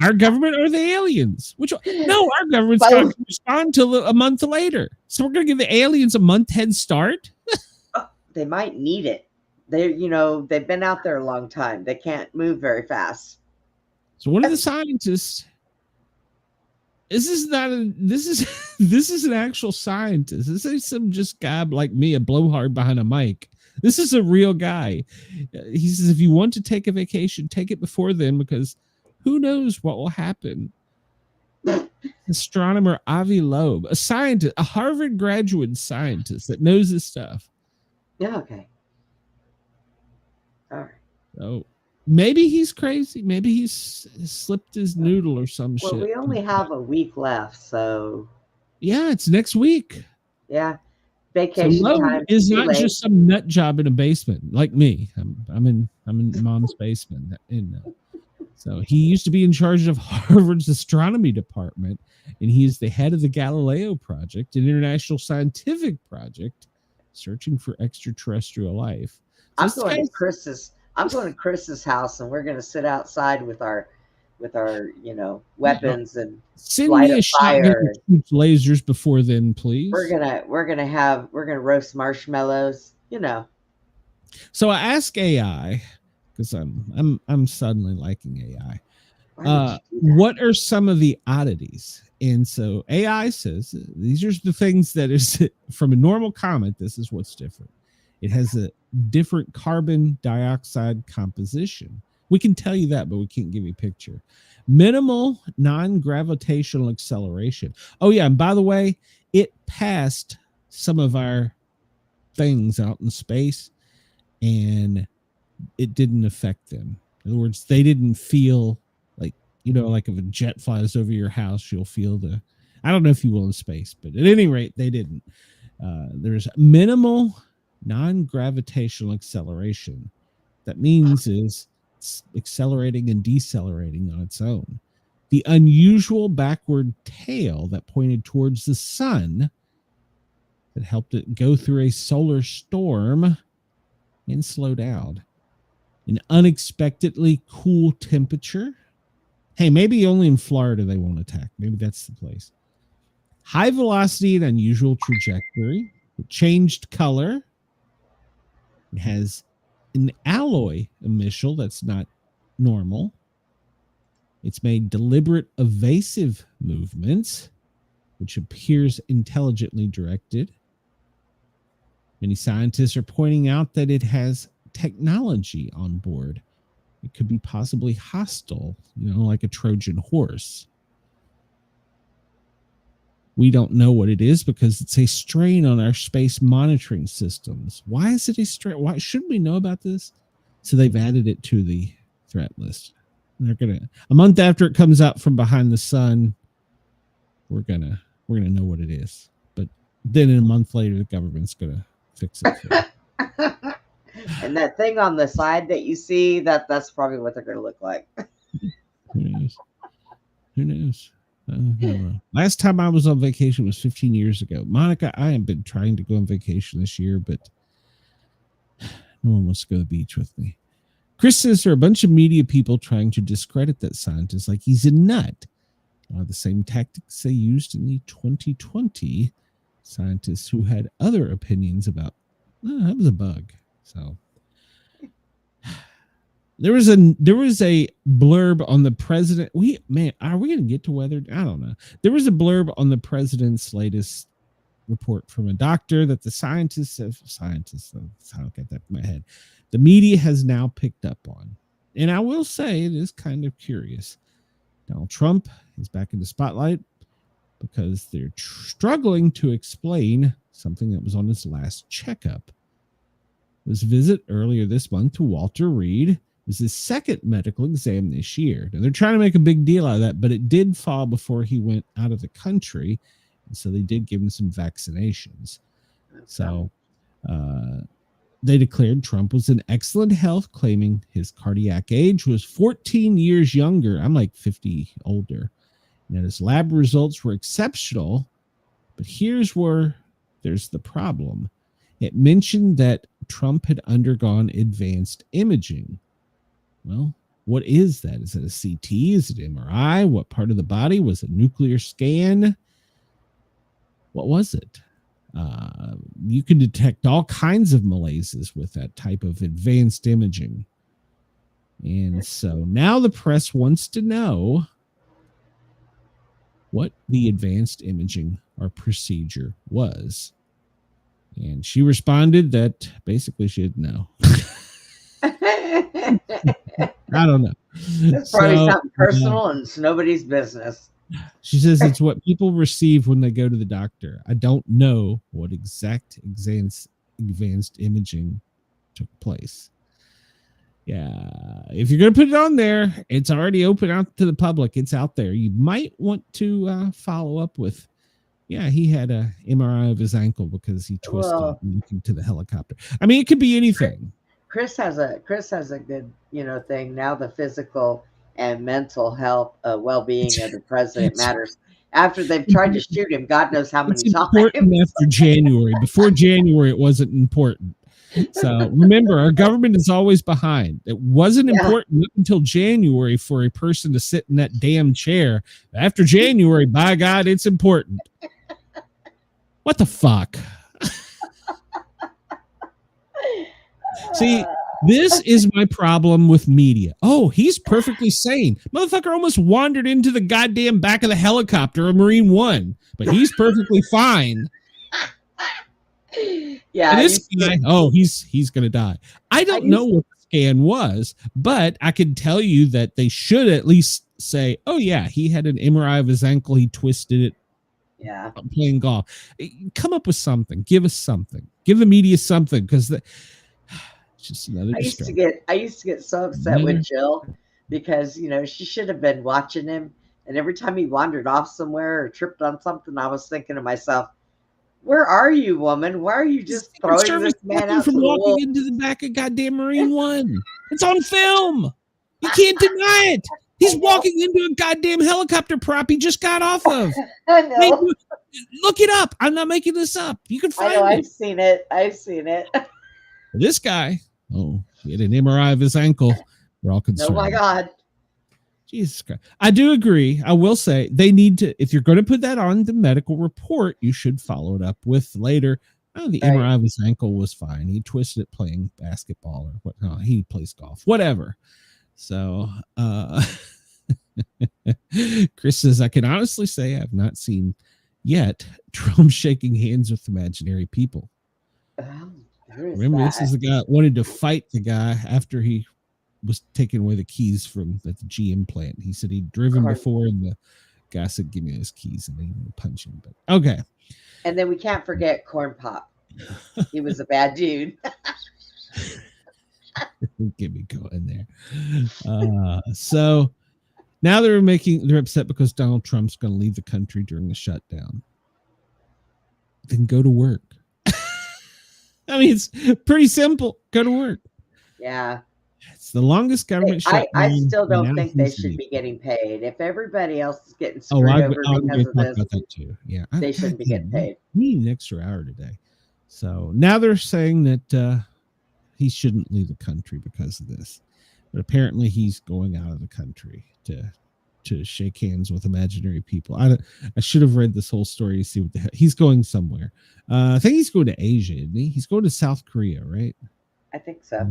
Speaker 2: Our government or the aliens? Which one? No, our government's going to respond until a month later. So we're going to give the aliens a month head start?
Speaker 4: They might need it. They've been out there a long time. They can't move very fast.
Speaker 2: So one of the scientists. This is an actual scientist. This is some just guy like me, a blowhard behind a mic. This is a real guy. He says, if you want to take a vacation, take it before then, because who knows what will happen. Astronomer Avi Loeb, a scientist, a Harvard graduate scientist that knows this stuff.
Speaker 4: Yeah, okay. All right.
Speaker 2: So maybe he's crazy. Maybe he's slipped his noodle or some shit.
Speaker 4: We only have a week left, so
Speaker 2: yeah, it's next week.
Speaker 4: Yeah, vacation time
Speaker 2: is not just some nut job in a basement like me. I'm in mom's basement. So he used to be in charge of Harvard's astronomy department, and he is the head of the Galileo Project, an international scientific project searching for extraterrestrial life. So
Speaker 4: I'm going to Chris's house, and we're going to sit outside with our weapons and
Speaker 2: send me a shotgun that shoots lasers before then, please.
Speaker 4: We're gonna roast marshmallows,
Speaker 2: So I ask AI, because I'm suddenly liking AI. What are some of the oddities? And so AI says these are the things that is from a normal comet. This is what's different. It has a different carbon dioxide composition. We can tell you that, but we can't give you a picture. Minimal non-gravitational acceleration. Oh, yeah. And by the way, it passed some of our things out in space, and it didn't affect them. In other words, they didn't feel like if a jet flies over your house, you'll feel I don't know if you will in space, but at any rate, they didn't. There's minimal non-gravitational acceleration. That means is it's accelerating and decelerating on its own. The unusual backward tail that pointed towards the sun that helped it go through a solar storm and slow down. An unexpectedly cool temperature. Hey, maybe only in Florida they won't attack. Maybe that's the place. High velocity and unusual trajectory. It changed color. It has an alloy emission that's not normal. It's made deliberate evasive movements, which appears intelligently directed. Many scientists are pointing out that it has technology on board. It could be possibly hostile, like a Trojan horse. We don't know what it is because it's a strain on our space monitoring systems. Why is it a strain? Why shouldn't we know about this? So they've added it to the threat list. They're a month after it comes out from behind the sun, we're gonna know what it is. But then a month later, the government's gonna fix it.
Speaker 4: And that thing on the side that you see, that's probably what they're going to look like.
Speaker 2: Who knows? Who knows? Last time I was on vacation was 15 years ago. Monica, I have been trying to go on vacation this year, but no one wants to go to the beach with me. Chris says there are a bunch of media people trying to discredit that scientist like he's a nut. The same tactics they used in the 2020 scientists who had other opinions about that was a bug. So there was a blurb on the president. Are we going to get to weather? I don't know. There was a blurb on the president's latest report from a doctor that the scientists, I don't get that in my head. The media has now picked up on. And I will say it is kind of curious. Donald Trump is back in the spotlight because they're struggling to explain something that was on his last checkup. His visit earlier this month to Walter Reed was his second medical exam this year. Now, they're trying to make a big deal out of that, but it did fall before he went out of the country. And so they did give him some vaccinations. So they declared Trump was in excellent health, claiming his cardiac age was 14 years younger. I'm like 50 older. And his lab results were exceptional. But here's where there's the problem. It mentioned that Trump had undergone advanced imaging. Well, what is that? Is it a CT? Is it MRI? What part of the body? Was it a nuclear scan? What was it? You can detect all kinds of malaises with that type of advanced imaging. And so now the press wants to know what the advanced imaging or procedure was. And she responded that basically she didn't know. I don't know.
Speaker 4: It's probably something personal and it's nobody's business.
Speaker 2: She says it's what people receive when they go to the doctor. I don't know what exact advanced imaging took place. Yeah. If you're going to put it on there, it's already open out to the public. It's out there. You might want to follow up with, he had a MRI of his ankle because he twisted looking to the helicopter. I mean, it could be anything.
Speaker 4: Chris has a good, thing. Now the physical and mental health, well-being of the president matters. After they've tried to shoot him, God knows how many times.
Speaker 2: After January. Before January, it wasn't important. So remember, our government is always behind. It wasn't important until January for a person to sit in that damn chair. After January, by God, it's important. What the fuck? See, this is my problem with media. Oh, he's perfectly sane. Motherfucker almost wandered into the goddamn back of the helicopter of Marine One, but he's perfectly fine.
Speaker 4: Yeah.
Speaker 2: And this guy, he's going to die. I don't know what the scan was, but I can tell you that they should at least say, he had an MRI of his ankle. He twisted it.
Speaker 4: Yeah.
Speaker 2: Playing golf. Come up with something. Give us something. Give the media something, because just another
Speaker 4: I used to get so upset with Jill because she should have been watching him, and every time he wandered off somewhere or tripped on something, I was thinking to myself, where are you, woman? Why are you just throwing this man out
Speaker 2: from walking into the back of goddamn Marine One? It's on film. You can't deny it. He's walking into a goddamn helicopter prop he just got off of.
Speaker 4: I know.
Speaker 2: Look it up. I'm not making this up. You can find it.
Speaker 4: I've seen it.
Speaker 2: This guy, he had an MRI of his ankle. We're all concerned.
Speaker 4: Oh my God.
Speaker 2: Jesus Christ. I do agree. I will say they need to, if you're going to put that on the medical report, you should follow it up with later. The MRI of his ankle was fine. He twisted it playing basketball or what? No, he plays golf, whatever. So, Chris says, I can honestly say I've not seen yet Trump shaking hands with imaginary people. Remember, this is the guy that wanted to fight the guy after he was taking away the keys from at the GM plant. He said he'd driven before, and the guy said, give me his keys, and he would punch him. But okay.
Speaker 4: And then we can't forget Corn Pop. He was a bad dude.
Speaker 2: Get me going there. So now they're upset because Donald Trump's going to leave the country during the shutdown. Then go to work. I mean, it's pretty simple. Go to work.
Speaker 4: Yeah.
Speaker 2: It's the longest government shutdown.
Speaker 4: I still don't think they
Speaker 2: history.
Speaker 4: should be getting paid. If everybody else is getting
Speaker 2: Oh,
Speaker 4: screwed
Speaker 2: I'll
Speaker 4: over
Speaker 2: talk
Speaker 4: because of this,
Speaker 2: about that too. Yeah,
Speaker 4: they shouldn't be getting paid.
Speaker 2: We need an extra hour today. So now they're saying that he shouldn't leave the country because of this. But apparently he's going out of the country to shake hands with imaginary people. I should have read this whole story to see what the hell. He's going somewhere. I think he's going to Asia, isn't he? He's going to South Korea, right?
Speaker 4: I think so.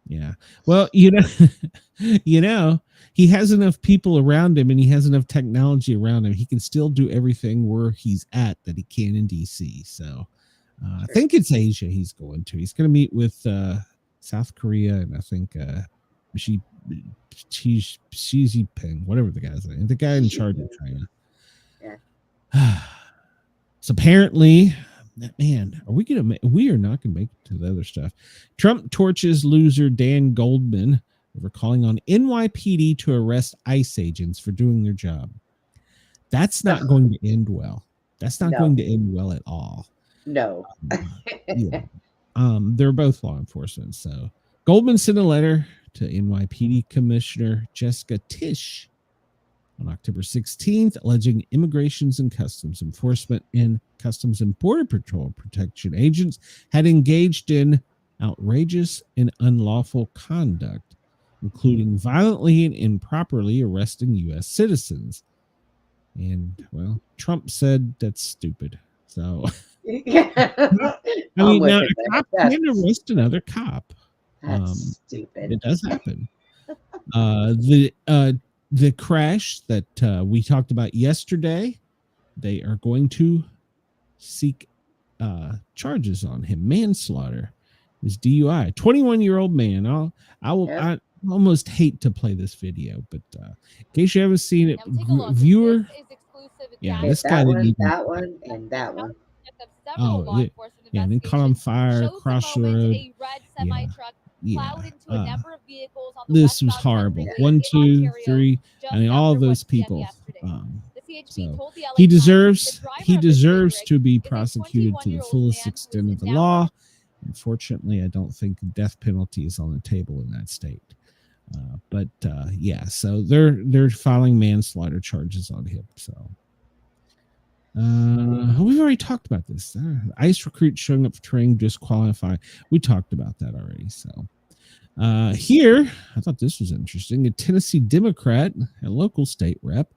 Speaker 2: Yeah. Well, you know, he has enough people around him and he has enough technology around him. He can still do everything where he's at that he can in DC. So I think it's Asia he's going to. He's going to meet with South Korea and I think Xi Jinping, whatever the guy's name, the guy in charge of China. Yeah. So apparently, man, we are not gonna make it to the other stuff. Trump torches loser Dan Goldman over calling on NYPD to arrest ICE agents for doing their job. That's not going to end well. That's not going to end well at all.
Speaker 4: No.
Speaker 2: Yeah. They're both law enforcement. So Goldman sent a letter to NYPD Commissioner Jessica Tisch on October 16th, alleging Immigrations and Customs Enforcement and Customs and Border Patrol protection agents had engaged in outrageous and unlawful conduct, including violently and improperly arresting U.S. citizens. And, well, Trump said that's stupid. So, I mean, now a cop can arrest another cop.
Speaker 4: That's stupid.
Speaker 2: It does happen. The crash that we talked about yesterday, they are going to seek charges on him. Manslaughter is DUI. 21-year-old man. I almost hate to play this video, but in case you haven't seen it, viewer. Yeah, this guy didn't even.
Speaker 4: That one and that one.
Speaker 2: Oh, yeah, and then caught on fire across the road. This was horrible. 1, 2, 3. I mean, all of those people. So he deserves to be prosecuted to the fullest extent of the law. Unfortunately, I don't think the death penalty is on the table in that state. But yeah, so they're filing manslaughter charges on him. So we've already talked about this. ICE recruits showing up for training disqualified. We talked about that already. So here, I thought this was interesting. A Tennessee Democrat, a local state rep,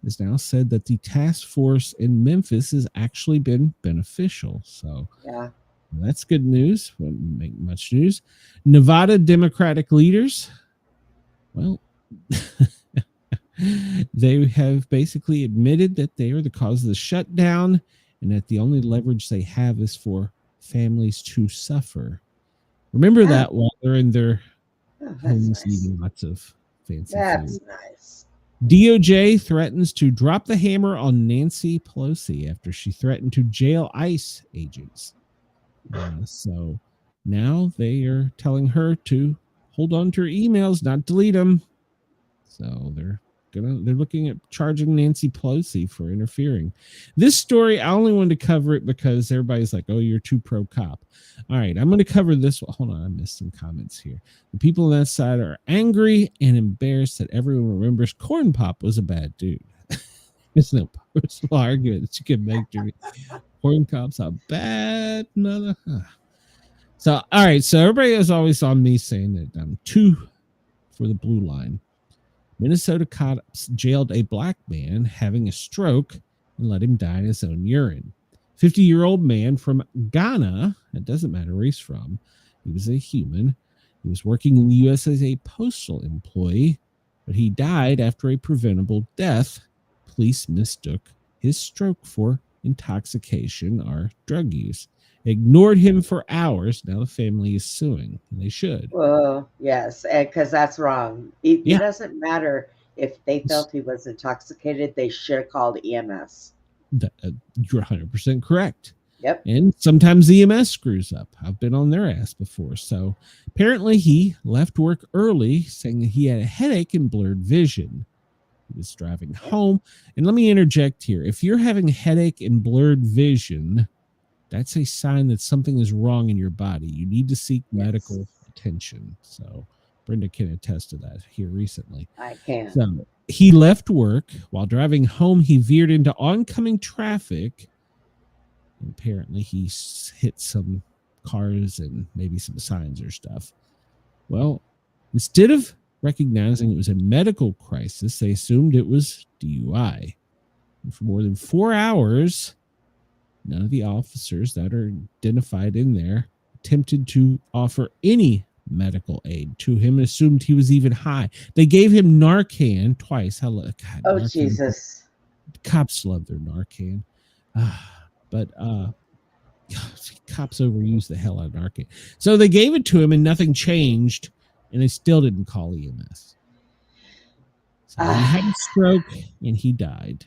Speaker 2: has now said that the task force in Memphis has actually been beneficial. So yeah, that's good news. Wouldn't make much news. Nevada Democratic leaders, well, they have basically admitted that they are the cause of the shutdown and that the only leverage they have is for families to suffer. Remember that while they're in their homes eating lots of fancy food.
Speaker 4: That's nice.
Speaker 2: DOJ threatens to drop the hammer on Nancy Pelosi after she threatened to jail ICE agents. So now they are telling her to hold on to her emails, not delete them. So they're looking at charging Nancy Pelosi for interfering. This story, I only wanted to cover it because everybody's like, oh, you're too pro cop. All right, I'm going to cover this one. Hold on, I missed some comments here. The people on that side are angry and embarrassed that everyone remembers Corn Pop was a bad dude. There's no personal argument that you can make to me. Corn Pop's a bad mother. So, all right, so everybody is always on me saying that I'm too for the blue line. Minnesota cops jailed a black man having a stroke and let him die in his own urine. 50-year-old man from Ghana, it doesn't matter where he's from, he was a human. He was working in the U.S. as a postal employee, but he died after a preventable death. Police mistook his stroke for intoxication or drug use. Ignored him for hours. Now the family is suing. And they should.
Speaker 4: Well, yes, because that's wrong. It doesn't matter if they felt he was intoxicated. They should have called EMS.
Speaker 2: You're 100% correct.
Speaker 4: Yep.
Speaker 2: And sometimes EMS screws up. I've been on their ass before. So apparently he left work early, saying that he had a headache and blurred vision. He was driving home. And let me interject here. If you're having a headache and blurred vision, that's a sign that something is wrong in your body. You need to seek medical attention. So Brenda can attest to that here recently.
Speaker 4: I can.
Speaker 2: So he left work. While driving home, he veered into oncoming traffic. And apparently he hit some cars and maybe some signs or stuff. Well, instead of recognizing it was a medical crisis, they assumed it was DUI. And for more than 4 hours, none of the officers that are identified in there attempted to offer any medical aid to him and assumed he was even high. They gave him Narcan twice. God,
Speaker 4: Oh,
Speaker 2: Narcan.
Speaker 4: Jesus.
Speaker 2: Cops love their Narcan. But cops overuse the hell out of Narcan. So they gave it to him and nothing changed, and they still didn't call EMS. So he had a stroke and he died.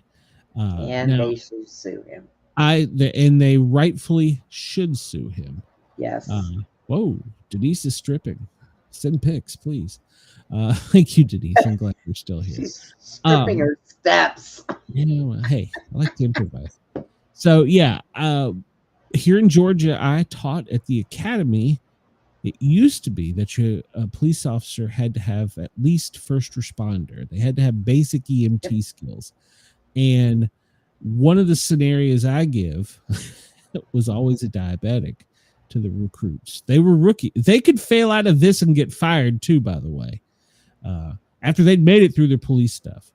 Speaker 4: And now, they should sue him.
Speaker 2: And they rightfully should sue him.
Speaker 4: Yes.
Speaker 2: Whoa, Denise is stripping. Send pics, please. Thank you, Denise. I'm glad you're still here.
Speaker 4: She's stripping her steps.
Speaker 2: Hey, I like to improvise. So, yeah, here in Georgia, I taught at the academy. It used to be that a police officer had to have at least first responder. They had to have basic EMT skills. And one of the scenarios I give was always a diabetic to the recruits. They were rookie. They could fail out of this and get fired too, by the way, after they'd made it through their police stuff.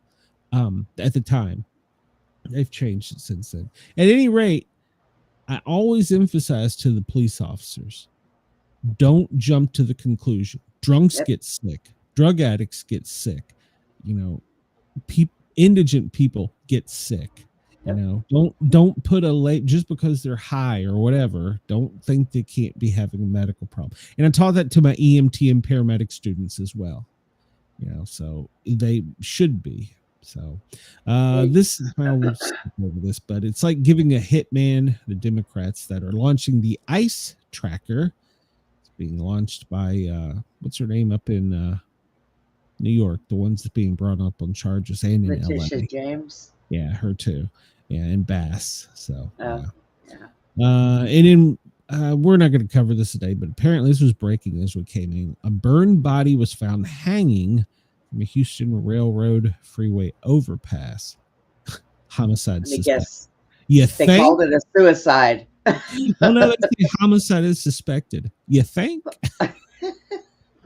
Speaker 2: At the time, they've changed it since then. At any rate, I always emphasize to the police officers, don't jump to the conclusion. Drunks get sick. Drug addicts get sick. Indigent people get sick. Don't put just because they're high or whatever, don't think they can't be having a medical problem. And I taught that to my EMT and paramedic students as well. So they should be. So we'll skip over this, but it's like giving a hitman, the Democrats that are launching the ICE tracker. It's being launched by what's her name up in New York, the ones that's being brought up on charges, and in
Speaker 4: Letitia
Speaker 2: LA.
Speaker 4: James.
Speaker 2: Yeah, her too. Yeah, and Bass. So
Speaker 4: yeah.
Speaker 2: And in we're not going to cover this today, but apparently this was breaking as we came in. A burned body was found hanging from a Houston Railroad freeway overpass. Homicide suspected.
Speaker 4: They called it a suicide.
Speaker 2: No, that's the homicide is suspected. You think?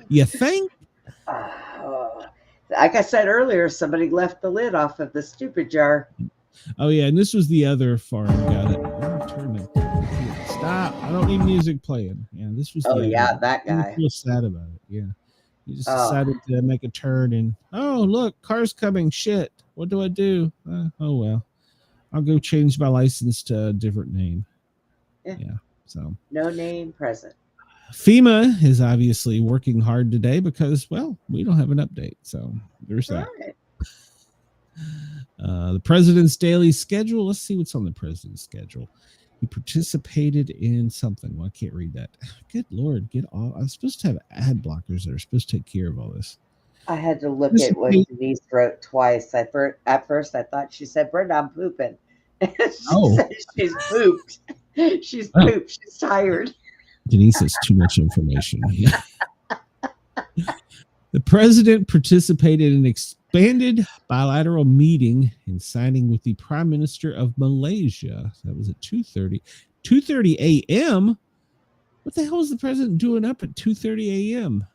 Speaker 2: You think?
Speaker 4: Like I said earlier, somebody left the lid off of the stupid jar.
Speaker 2: Oh, yeah, and this was the other farm guy that turned it. Stop. I don't need music playing. Yeah, this was
Speaker 4: that guy.
Speaker 2: I feel sad about it. Yeah. He just decided to make a turn and, look, car's coming. Shit. What do I do? Oh, well. I'll go change my license to a different name. Yeah. So
Speaker 4: no name present.
Speaker 2: FEMA is obviously working hard today because, well, we don't have an update. So there's that.
Speaker 4: Right.
Speaker 2: The president's daily schedule. Let's see what's on the president's schedule. He participated in something. Well, I can't read that. Good Lord, get off. I'm supposed to have ad blockers that are supposed to take care of all this.
Speaker 4: I had to look at what Denise wrote twice. At first, I thought she said, Brenda, I'm pooping. She's pooped. She's pooped. She's tired.
Speaker 2: Denise has too much information. The president participated in an expanded bilateral meeting and signing with the Prime Minister of Malaysia. That was at 2:30 a.m. What the hell is the president doing up at 2:30 a.m.?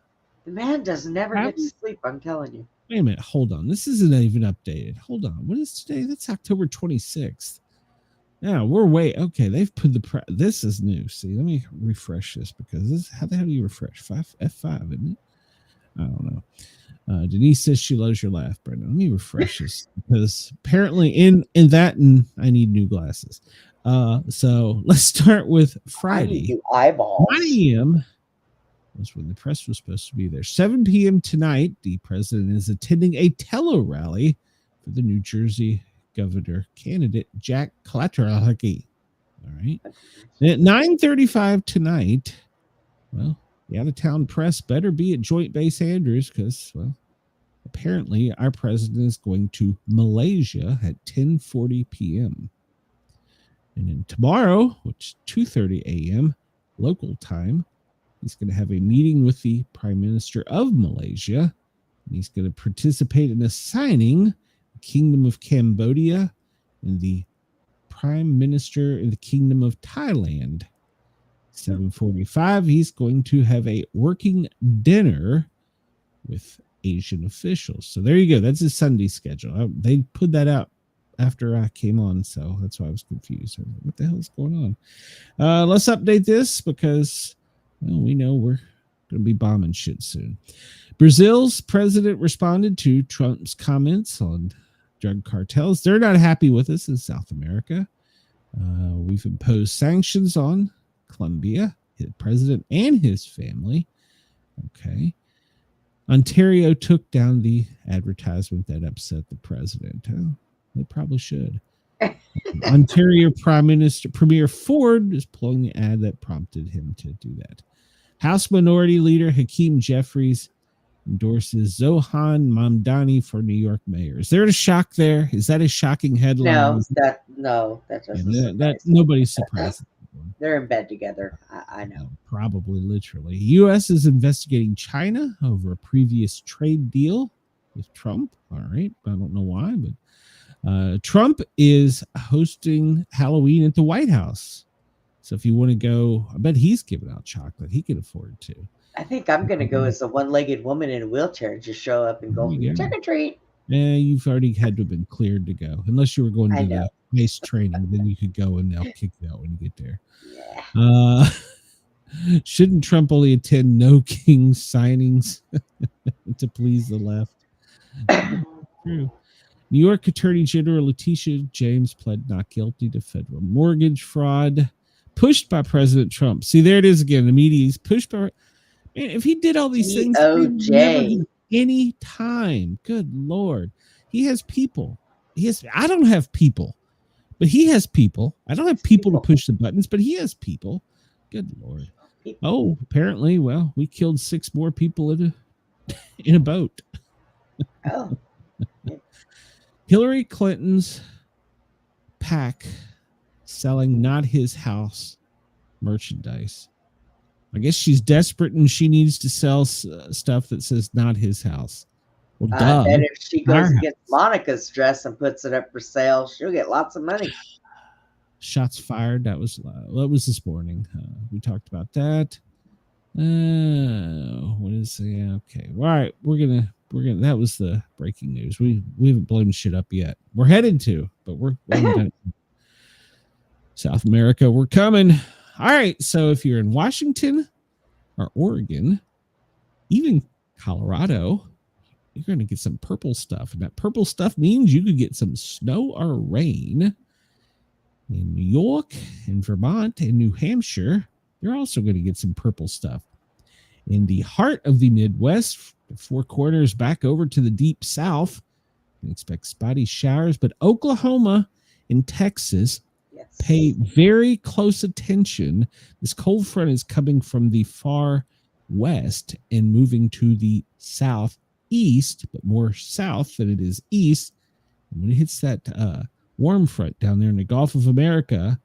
Speaker 4: The man does never get to sleep, I'm telling you.
Speaker 2: Wait a minute. Hold on. This isn't even updated. Hold on. What is today? That's October 26th. Now we're okay. They've put this is new. See, let me refresh this because how the hell do you refresh? F5, isn't it? I don't know. Denise says she loves your laugh, Brenda. Let me refresh this because apparently in that, and I need new glasses. So let's start with Friday.
Speaker 4: I need new eyeballs.
Speaker 2: 9 a.m. was when the press was supposed to be there. 7 p.m. tonight, the president is attending a tele-rally for the New Jersey governor candidate, Jack Klatrahaki. All right. And at 9:35 tonight, well, the out-of-town press better be at Joint Base Andrews because, well, apparently our president is going to Malaysia at 10:40 p.m. And then tomorrow, which is 2:30 a.m. local time, he's going to have a meeting with the Prime Minister of Malaysia. And he's going to participate in assigning the Kingdom of Cambodia and the Prime Minister in the Kingdom of Thailand. 7:45, he's going to have a working dinner with Asian officials. So there you go. That's his Sunday schedule. They put that out after I came on, so that's why I was confused. I was like, what the hell is going on? Let's update this because we know we're going to be bombing shit soon. Brazil's president responded to Trump's comments on drug cartels. They're not happy with us in South America. We've imposed sanctions on Colombia, his president and his family. Okay. Ontario took down the advertisement that upset the president. They probably should. Ontario Premier Ford is pulling the ad that prompted him to do that. House Minority Leader Hakeem Jeffries endorses Zohan Mamdani for New York mayor. Is there a shock there? Is that a shocking headline?
Speaker 4: No, that doesn't.
Speaker 2: That nobody's surprised.
Speaker 4: They're in bed together. I know.
Speaker 2: Probably literally. U.S. is investigating China over a previous trade deal with Trump. All right. I don't know why, but Trump is hosting Halloween at the White House. So if you want to go, I bet he's giving out chocolate. He can afford to.
Speaker 4: I think I'm going to go as a one-legged woman in a wheelchair and just show up and go trick or treat.
Speaker 2: Yeah, you've already had to have been cleared to go. Unless you were going to the base training, then you could go and they'll kick you out when you get there. Yeah. Shouldn't Trump only attend no king signings to please the left? True. New York Attorney General Letitia James pled not guilty to federal mortgage fraud, pushed by President Trump. See, there it is again. The media is pushed by. Man, if he did all these things, any time. Good Lord. He has people. I don't have people, but he has people. I don't have people to push the buttons, but he has people. Good Lord. Oh, apparently, well, we killed 6 more people in a boat.
Speaker 4: Oh.
Speaker 2: Hillary Clinton's PAC selling not his house merchandise. I guess she's desperate and she needs to sell stuff that says not his house. Well, duh.
Speaker 4: And if she goes and gets Monica's dress and puts it up for sale, she'll get lots of money.
Speaker 2: Shots fired. That was this morning. We talked about that. What is the okay? All right, we're gonna. That was the breaking news. We haven't blown shit up yet. We're headed to, but we haven't done it. South America, we're coming. All right. So if you're in Washington or Oregon, even Colorado, you're going to get some purple stuff. And that purple stuff means you could get some snow or rain. In New York and Vermont and New Hampshire, you're also going to get some purple stuff. In the heart of the Midwest, the 4 corners back over to the deep south, you expect spotty showers. But Oklahoma and Texas, pay very close attention. This cold front is coming from the far west and moving to the southeast, but more south than it is east. And when it hits that warm front down there in the Gulf of America,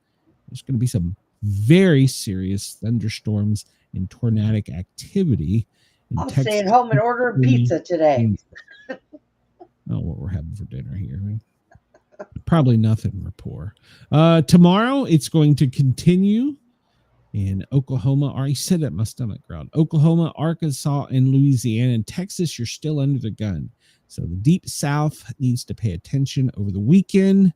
Speaker 2: there's going to be some very serious thunderstorms and tornadic activity.
Speaker 4: I'm staying home and ordering pizza today.
Speaker 2: Oh, what we're having for dinner here. Probably nothing rapport. Tomorrow, it's going to continue in Oklahoma. I already said that my stomach growled. Oklahoma, Arkansas, and Louisiana. And Texas, you're still under the gun. So the deep south needs to pay attention over the weekend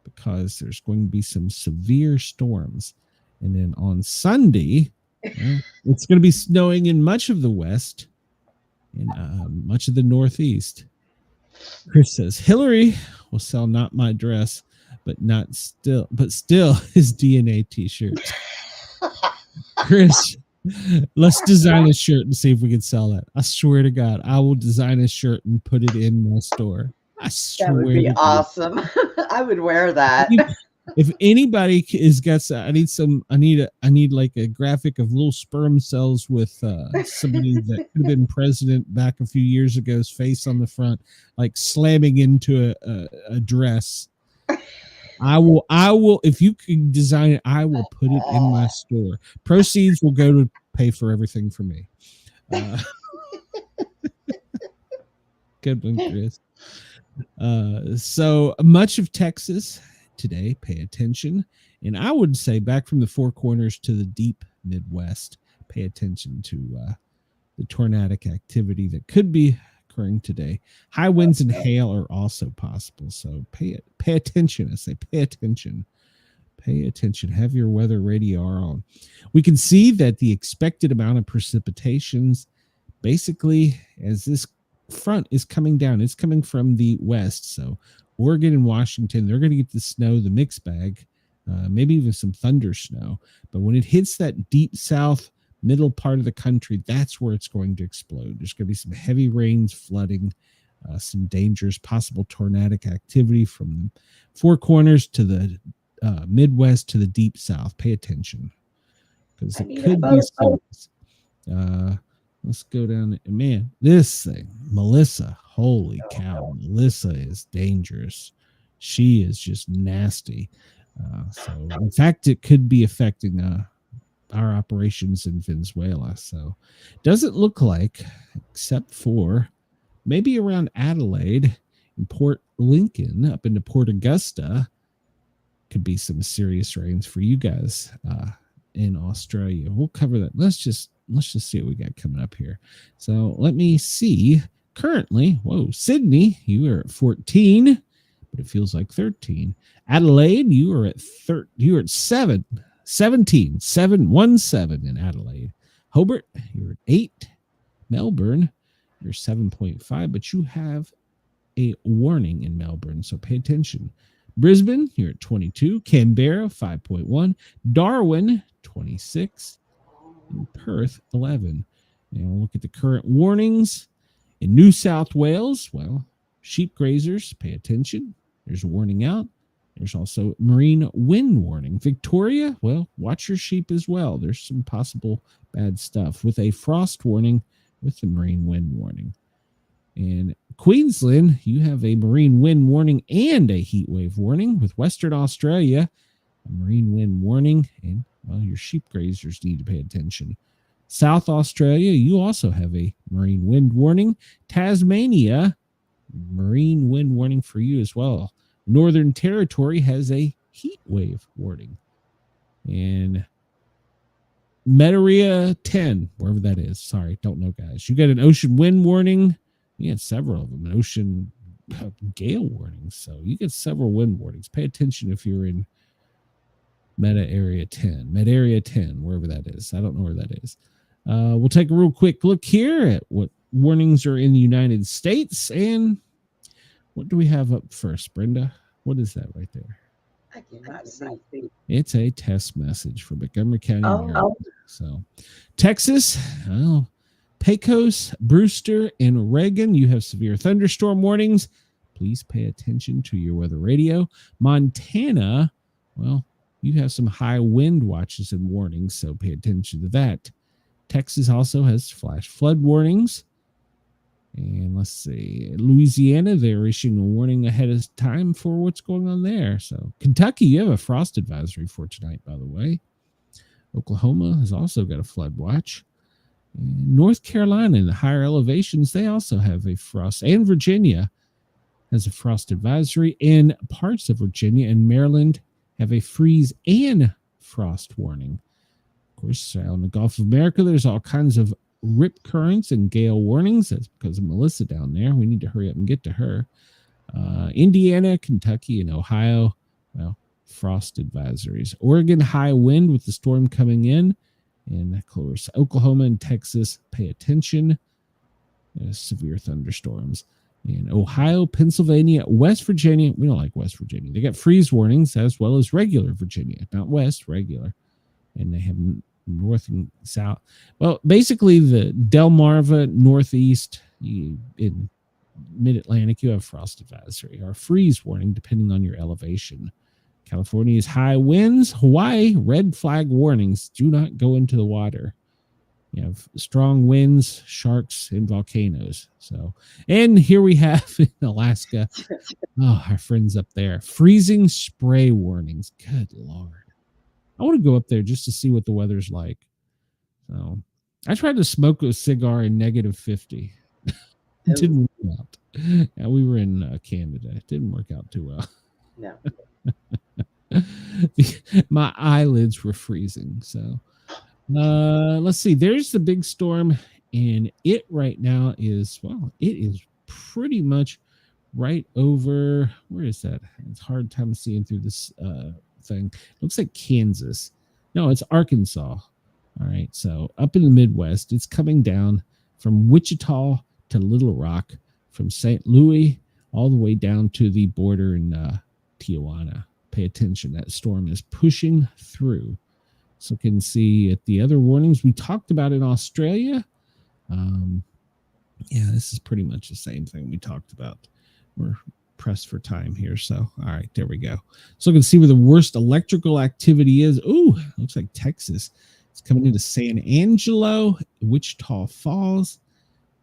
Speaker 2: because there's going to be some severe storms. And then on Sunday, it's going to be snowing in much of the west and much of the northeast. Chris says Hillary will sell not my dress, but still his DNA t-shirts. Chris, let's design a shirt and see if we can sell that. I swear to God, I will design a shirt and put it in my store. I swear
Speaker 4: that would be awesome. I would wear that.
Speaker 2: If anybody is got, I need like a graphic of little sperm cells with somebody that could have been president back a few years ago's face on the front, like slamming into a dress. I will, if you can design it, I will put it in my store. Proceeds will go to pay for everything for me. Good one, Chris. So much of Texas today, pay attention. And I would say back from the Four Corners to the deep Midwest, pay attention to the tornadic activity that could be occurring today. High winds and hail are also possible. So pay attention. I say pay attention. Pay attention. Have your weather radar on. We can see that the expected amount of precipitations, basically, as this front is coming down, it's coming from the west. So Oregon and Washington, they're going to get the snow, the mixed bag, maybe even some thunder snow. But when it hits that deep south middle part of the country, that's where it's going to explode. There's going to be some heavy rains, flooding, some dangerous possible tornadic activity from the Four Corners to the Midwest to the deep south. Pay attention, because it could be serious. Let's go down. Man, this thing, Melissa, holy cow. Melissa is dangerous. She is just nasty. So, in fact, it could be affecting our operations in Venezuela. So, doesn't look like, except for maybe around Adelaide and Port Lincoln up into Port Augusta, could be some serious rains for you guys in Australia. We'll cover that. Let's just see what we got coming up here. So let me see. Currently, Sydney, you are at 14, but it feels like 13. Adelaide, you are at 17 in Adelaide. Hobart, you're at 8. Melbourne, you're 7.5, but you have a warning in Melbourne, so pay attention. Brisbane, you're at 22. Canberra, 5.1. Darwin, 26. In Perth, 11. And we'll look at the current warnings in New South Wales. Well, sheep grazers, pay attention. There's a warning out. There's also marine wind warning. Victoria, well, watch your sheep as well. There's some possible bad stuff with a frost warning with the marine wind warning. And Queensland, you have a marine wind warning and a heat wave warning. With Western Australia, a marine wind warning, and well, your sheep grazers need to pay attention. South Australia, you also have a marine wind warning. Tasmania, marine wind warning for you as well. Northern Territory has a heat wave warning. And Metaria 10, wherever that is. Sorry, don't know, guys. You got an ocean wind warning. You had several of them. An ocean gale warnings. So you get several wind warnings. Pay attention if you're in Meta Area 10, wherever that is. I don't know where that is. We'll take a real quick look here at what warnings are in the United States. And what do we have up first, Brenda? What is that right there?
Speaker 4: I cannot see.
Speaker 2: It's a test message for Montgomery County, Maryland. So, Texas, Pecos, Brewster, and Reagan, you have severe thunderstorm warnings. Please pay attention to your weather radio. Montana, well, you have some high wind watches and warnings, so pay attention to that. Texas also has flash flood warnings. And let's see, Louisiana, they're issuing a warning ahead of time for what's going on there. So Kentucky, you have a frost advisory for tonight, by the way. Oklahoma has also got a flood watch. And North Carolina, in the higher elevations, they also have a frost. And Virginia has a frost advisory. And parts of Virginia and Maryland have a freeze and frost warning. Of course, out in the Gulf of America, there's all kinds of rip currents and gale warnings. That's because of Melissa down there. We need to hurry up and get to her. Indiana, Kentucky, and Ohio, well, frost advisories. Oregon, high wind with the storm coming in. And of course, Oklahoma and Texas, pay attention. Severe thunderstorms. And Ohio, Pennsylvania, West Virginia. We don't like West Virginia. They got freeze warnings as well as regular Virginia. Not West, regular. And they have north and south. Well, basically the Delmarva, northeast, in mid-Atlantic, you have frost advisory or freeze warning depending on your elevation. California's high winds. Hawaii, red flag warnings. Do not go into the water. You have strong winds, sharks, and volcanoes. So, and here we have in Alaska, our friends up there, freezing spray warnings. Good Lord. I want to go up there just to see what the weather's like. So I tried to smoke a cigar in -50. It didn't work out. Yeah, we were in Canada. It didn't work out too well.
Speaker 4: No.
Speaker 2: My eyelids were freezing. So let's see. There's the big storm, and it right now is, well, it is pretty much right over, where is that? It's a hard time seeing through this thing. Looks like Kansas. No, it's Arkansas. All right, so up in the Midwest, it's coming down from Wichita to Little Rock, from St. Louis all the way down to the border in Tijuana. Pay attention, that storm is pushing through. So you can see at the other warnings we talked about in Australia. Yeah, this is pretty much the same thing we talked about. We're pressed for time here. So, all right, there we go. So you can see where the worst electrical activity is. Ooh, looks like Texas. It's coming into San Angelo, Wichita Falls,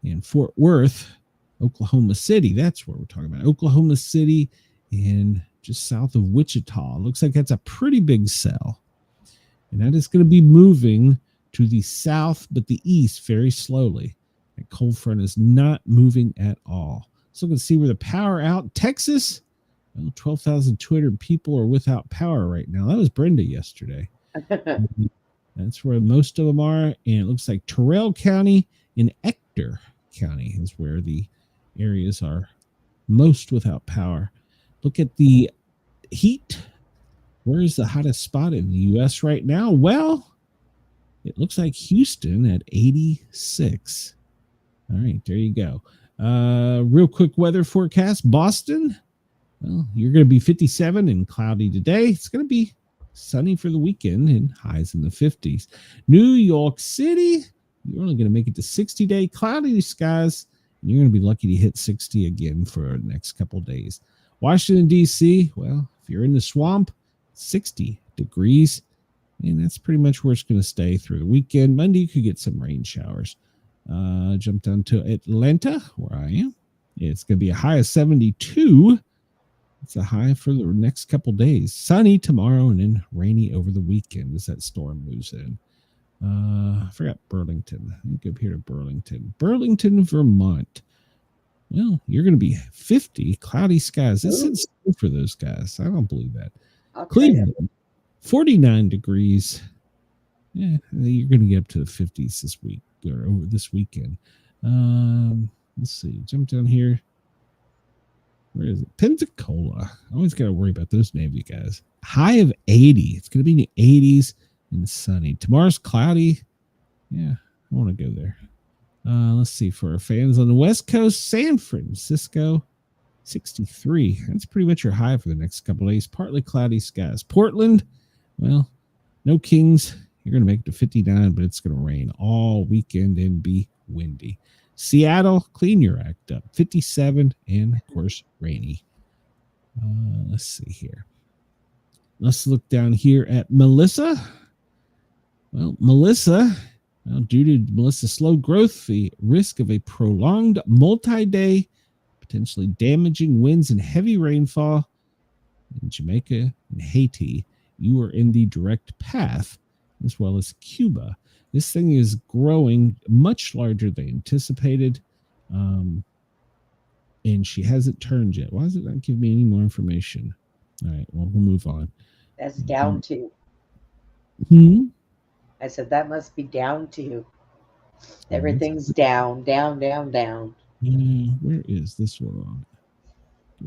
Speaker 2: and Fort Worth, Oklahoma City. That's where we're talking about. Oklahoma City and just south of Wichita. Looks like that's a pretty big cell. And that is going to be moving to the south, but the east very slowly. That cold front is not moving at all. So you can see where the power out. Texas, well, 12,200 people are without power right now. That was Brenda yesterday. That's where most of them are. And it looks like Terrell County and Ector County is where the areas are most without power. Look at the heat. Where is the hottest spot in the U.S. right now? Well, it looks like Houston at 86. All right, there you go. Real quick weather forecast. Boston, well, you're going to be 57 and cloudy today. It's going to be sunny for the weekend and highs in the 50s. New York City, you're only going to make it to 60-day cloudy skies, and you're going to be lucky to hit 60 again for the next couple days. Washington, D.C., well, if you're in the swamp, 60 degrees, and that's pretty much where it's going to stay through the weekend. Monday, you could get some rain showers. Jump down to Atlanta, where I am. It's going to be a high of 72. It's a high for the next couple days. Sunny tomorrow and then rainy over the weekend as that storm moves in. I forgot Burlington. Let me go up here to Burlington. Burlington, Vermont. Well, you're going to be 50, cloudy skies. This is good for those guys. I don't believe that. Cleveland, 49 degrees. Yeah, you're going to get up to the 50s this week or over this weekend. Let's see. Jump down here. Where is it? Pensacola. I always got to worry about those Navy guys. High of 80. It's going to be in the 80s and sunny. Tomorrow's cloudy. Yeah, I want to go there. Let's see. For our fans on the West Coast, San Francisco, 63. That's pretty much your high for the next couple of days. Partly cloudy skies. Portland, well, no Kings. You're going to make it to 59, but it's going to rain all weekend and be windy. Seattle, clean your act up. 57 and, of course, rainy. Let's see here. Let's look down here at Melissa. Well, Melissa, due to Melissa's slow growth, the risk of a prolonged multi-day, potentially damaging winds and heavy rainfall in Jamaica and Haiti, you are in the direct path, as well as Cuba. This thing is growing much larger than anticipated, and she hasn't turned yet. Why does it not give me any more information? All right, well, we'll move on.
Speaker 4: That's down to. I said that must be down to. Everything's down.
Speaker 2: Where is this one?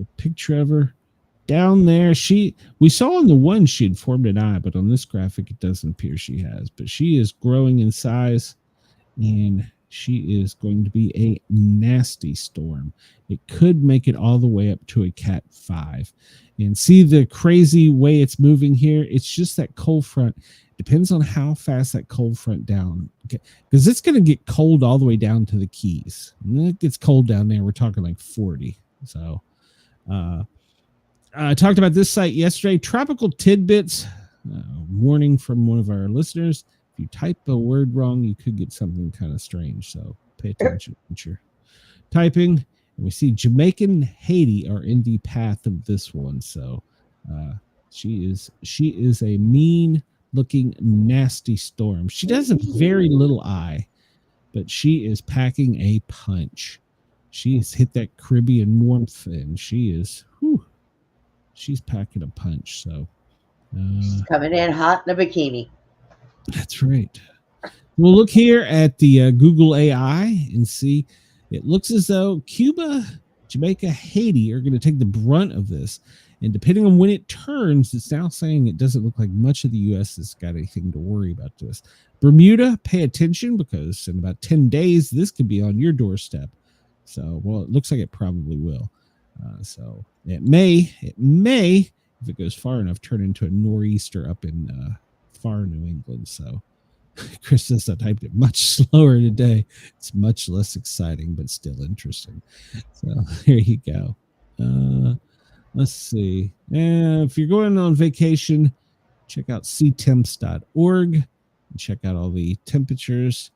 Speaker 2: A picture of her down there. We saw on the one she had formed an eye, but on this graphic it doesn't appear she has. But she is growing in size, and she is going to be a nasty storm. It could make it all the way up to a Cat 5. And see the crazy way it's moving here? It's just that cold front. Depends on how fast that cold front down, because it's going to get cold all the way down to the Keys. And it gets cold down there. We're talking like 40. So I talked about this site yesterday. Tropical Tidbits, warning from one of our listeners. If you type a word wrong, you could get something kind of strange. So pay attention what you're typing. And we see Jamaica and Haiti are in the path of this one. So she is a mean looking nasty storm. She does a very little eye, but she is packing a punch. She has hit that Caribbean warmth, and she's packing a punch. So
Speaker 4: she's coming in hot in a bikini.
Speaker 2: That's right. We'll look here at the Google AI and see. It looks as though Cuba, Jamaica, Haiti are going to take the brunt of this. And depending on when it turns, it's now saying it doesn't look like much of the U.S. has got anything to worry about this. Bermuda, pay attention, because in about 10 days, this could be on your doorstep. So, well, it looks like it probably will. So it may, if it goes far enough, turn into a nor'easter up in far New England. So Chris says I typed it much slower today. It's much less exciting, but still interesting. So there you go. Let's see. If you're going on vacation, check out ctemps.org and check out all the temperatures.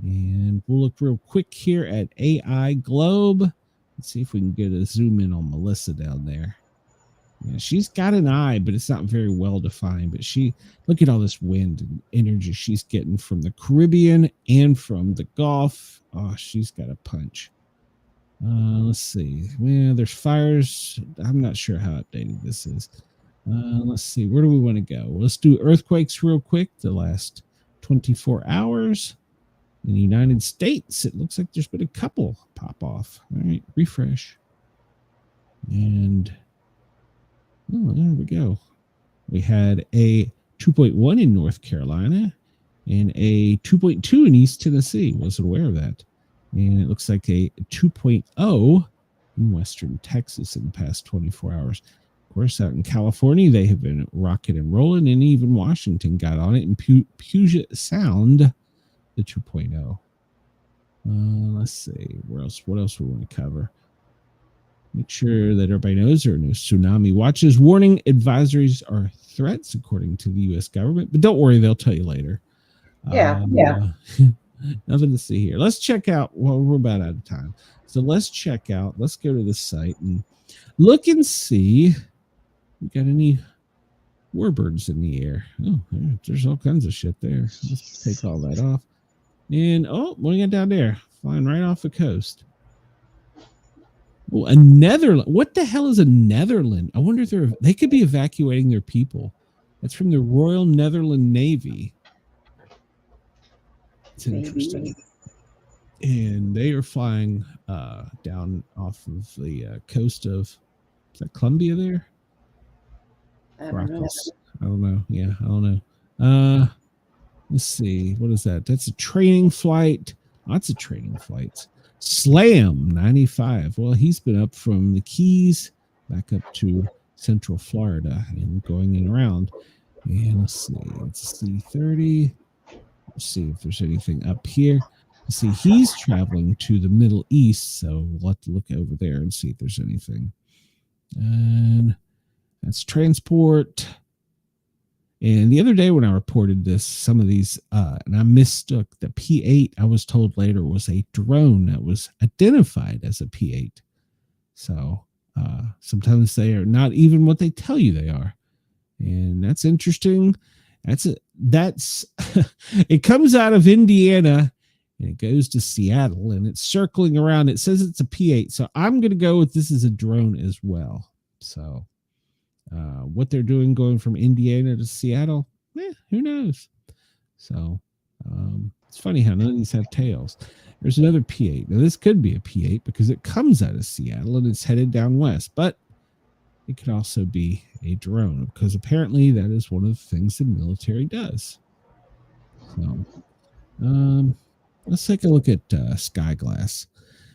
Speaker 2: And we'll look real quick here at AI Globe. Let's see if we can get a zoom in on Melissa down there. Yeah, she's got an eye, but it's not very well defined. But look at all this wind and energy she's getting from the Caribbean and from the Gulf. Oh, she's got a punch. Let's see. Well, there's fires. I'm not sure how updated this is. Let's see. Where do we want to go? Let's do earthquakes real quick. The last 24 hours in the United States. It looks like there's been a couple pop off. All right, refresh. And oh, there we go. We had a 2.1 in North Carolina and a 2.2 in East Tennessee. Wasn't aware of that. And it looks like a 2.0 in Western Texas in the past 24 hours. Of course, out in California, they have been rocking and rolling, and even Washington got on it in Puget Sound, the 2.0. Let's see. What else we want to cover? Make sure that everybody knows there are no tsunami watches. Warning advisories are threats, according to the U.S. government. But don't worry, they'll tell you later.
Speaker 4: Yeah.
Speaker 2: Nothing to see here. Let's check out. Well, we're about out of time. So let's check out. Let's go to the site and look and see if we got any warbirds in the air. Oh, there's all kinds of shit there. Let's take all that off. And what do you got down there? Flying right off the coast. Oh, a Netherland. What the hell is a Netherland? I wonder if they could be evacuating their people. That's from the Royal Netherlands Navy. It's interesting. And they are flying down off of the coast of, is that Columbia there? I don't know. Yeah, I don't know. Let's see. What is that? That's a training flight. Lots of training flights. Slam 95. Well, he's been up from the Keys back up to Central Florida and going in around. And let's see. It's C-30. Let's see if there's anything up here. Let's see. He's traveling to the Middle East, so we'll have to look over there and see if there's anything. And that's transport. And the other day when I reported this, some of these, and I mistook the P8, I was told later was a drone that was identified as a P8. So sometimes they are not even what they tell you they are. And that's interesting. That's it comes out of Indiana and it goes to Seattle and it's circling around. It says it's a P8. So I'm going to go with this is a drone as well. So what they're doing going from Indiana to Seattle, who knows? So it's funny how none of these have tails. There's another P8. Now this could be a P8 because it comes out of Seattle and it's headed down west, but it could also be a drone because apparently that is one of the things the military does. So let's take a look at Skyglass.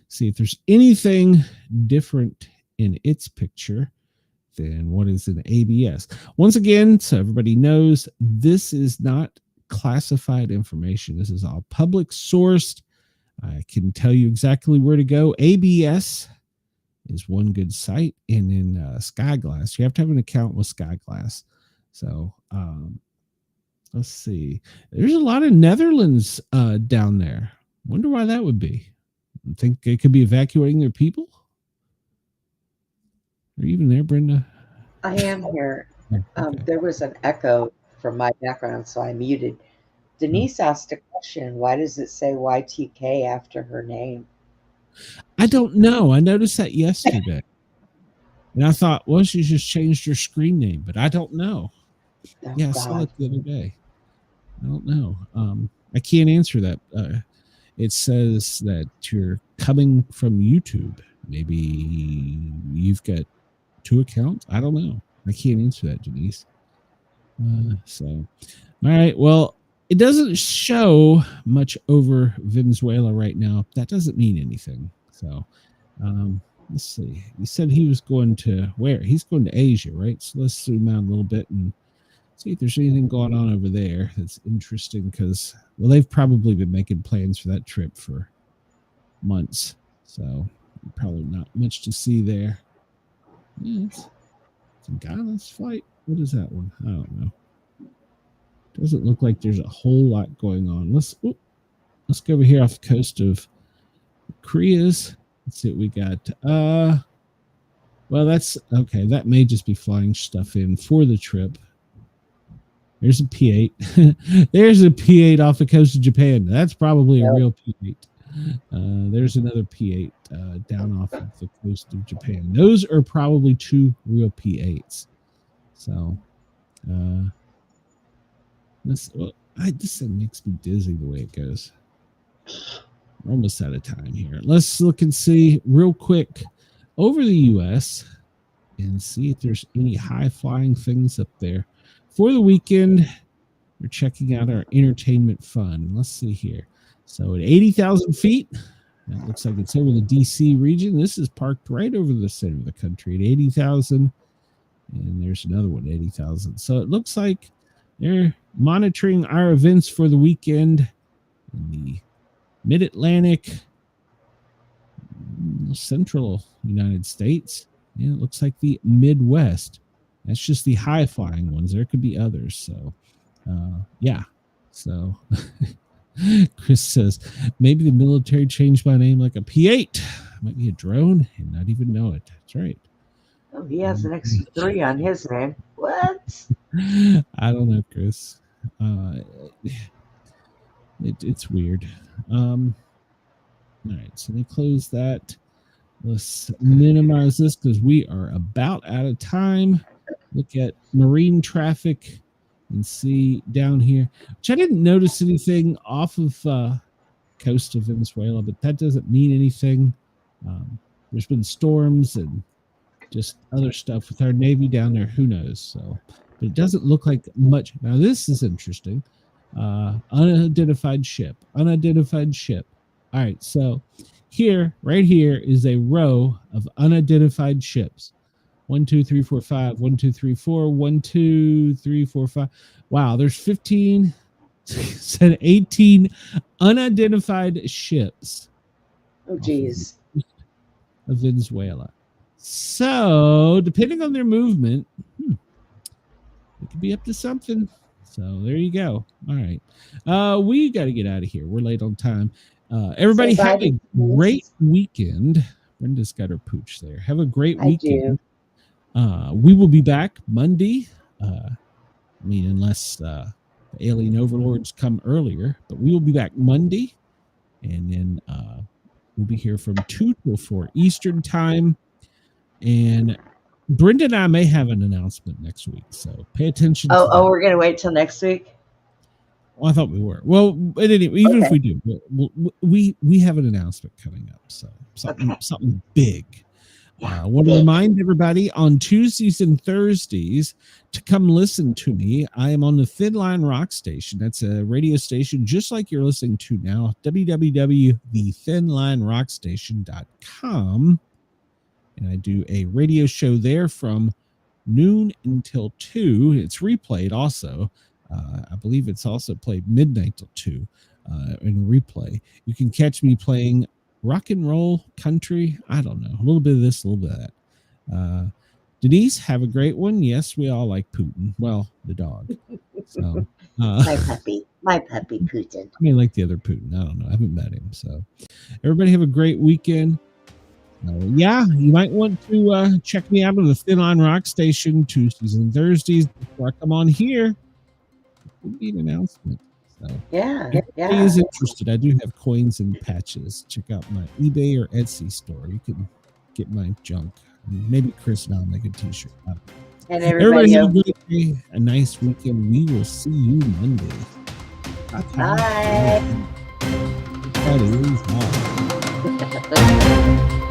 Speaker 2: See if there's anything different in its picture than what is in ABS. Once again, so everybody knows, this is not classified information. This is all public sourced. I can tell you exactly where to go. ABS is one good site, and in Skyglass, you have to have an account with Skyglass. So Let's see. There's a lot of Netherlands down there. Wonder why that would be. You think they could be evacuating their people? Are you even there, Brenda?
Speaker 4: I am here.
Speaker 2: Okay.
Speaker 4: There was an echo from my background, so I muted. Denise asked a question. Why does it say YTK after her name?
Speaker 2: I don't know. I noticed that yesterday. And I thought, well, she just changed her screen name, but I don't know.
Speaker 4: Oh,
Speaker 2: yeah, I saw it the other day. I don't know. I can't answer that. It says that you're coming from YouTube. Maybe you've got 2 accounts. I don't know. I can't answer that, Denise. All right. Well, it doesn't show much over Venezuela right now. That doesn't mean anything. So, let's see. He said he was going to where? He's going to Asia, right? So let's zoom out a little bit and see if there's anything going on over there that's interesting because, well, they've probably been making plans for that trip for months. So probably not much to see there. Yeah, it's a Ghana's flight. What is that one? I don't know. Doesn't look like there's a whole lot going on. Let's go over here off the coast of Korea's. Let's see what we got. Well, that's okay. That may just be flying stuff in for the trip. There's a P8. There's a P8 off the coast of Japan. That's probably a real P8. There's another P8 down off of the coast of Japan. Those are probably 2 real P8s. So, this thing makes me dizzy the way it goes. We're almost out of time here. Let's look and see real quick over the U.S. and see if there's any high-flying things up there. For the weekend, we're checking out our entertainment fund. Let's see here. So at 80,000 feet, that looks like it's over the D.C. region. This is parked right over the center of the country at 80,000. And there's another one, 80,000. So it looks like they're monitoring our events for the weekend in the Mid-Atlantic, Central United States. Yeah, it looks like the Midwest. That's just the high-flying ones. There could be others. So, yeah. So, Chris says, maybe the military changed my name like a P8. Might be a drone and not even know it. That's right.
Speaker 4: Oh, he has an extra 3 on his name. What?
Speaker 2: I don't know, Chris. It's weird. All right, so they close that. Let's minimize this because we are about out of time. Look at marine traffic and see down here, which I didn't notice anything off of coast of Venezuela, but that doesn't mean anything. There's been storms and just other stuff with our Navy down there. Who knows? So, but it doesn't look like much. Now, this is interesting. Unidentified ship. All right, so right here is a row of unidentified ships. 1, 2, 3, 4, 5. 1, 2, 3, 4. 1, 2, 3, 4, 5. Wow, there's 15, 18 unidentified ships.
Speaker 4: Oh, geez.
Speaker 2: Of Venezuela. So, depending on their movement, it could be up to something. So, there you go. All right. We got to get out of here. We're late on time. Everybody have a great weekend. Brenda's got her pooch there. Have a great weekend. We will be back Monday. Unless the alien overlords come earlier, but we will be back Monday. And then we'll be here from 2 till 4 Eastern time. And Brenda and I may have an announcement next week, so pay attention.
Speaker 4: We're going to wait till next week?
Speaker 2: Well, I thought we were. Well, but anyway, even if we do, we have an announcement coming up. So something big. I want to remind everybody on Tuesdays and Thursdays to come listen to me. I am on the Thin Line Rock Station. That's a radio station just like you're listening to now. www.thethinlinerockstation.com. And I do a radio show there from noon until 2. It's replayed also. I believe it's also played midnight till 2 in a replay. You can catch me playing rock and roll, country, I don't know, a little bit of this, a little bit of that. Denise, have a great one. Yes, we all like Putin. Well, the dog. So,
Speaker 4: my puppy Putin.
Speaker 2: I mean, like the other Putin. I don't know. I haven't met him. So, everybody have a great weekend. Yeah, you might want to check me out on the Thin Line Rock Station Tuesdays and Thursdays before I come on here. It would be an announcement. So, if anybody is interested, I do have coins and patches. Check out my eBay or Etsy store. You can get my junk. Maybe Chris and I'll make a t-shirt out of it.
Speaker 4: And everybody
Speaker 2: have a great day, a nice weekend. We will see you Monday.
Speaker 4: Bye.
Speaker 2: Bye.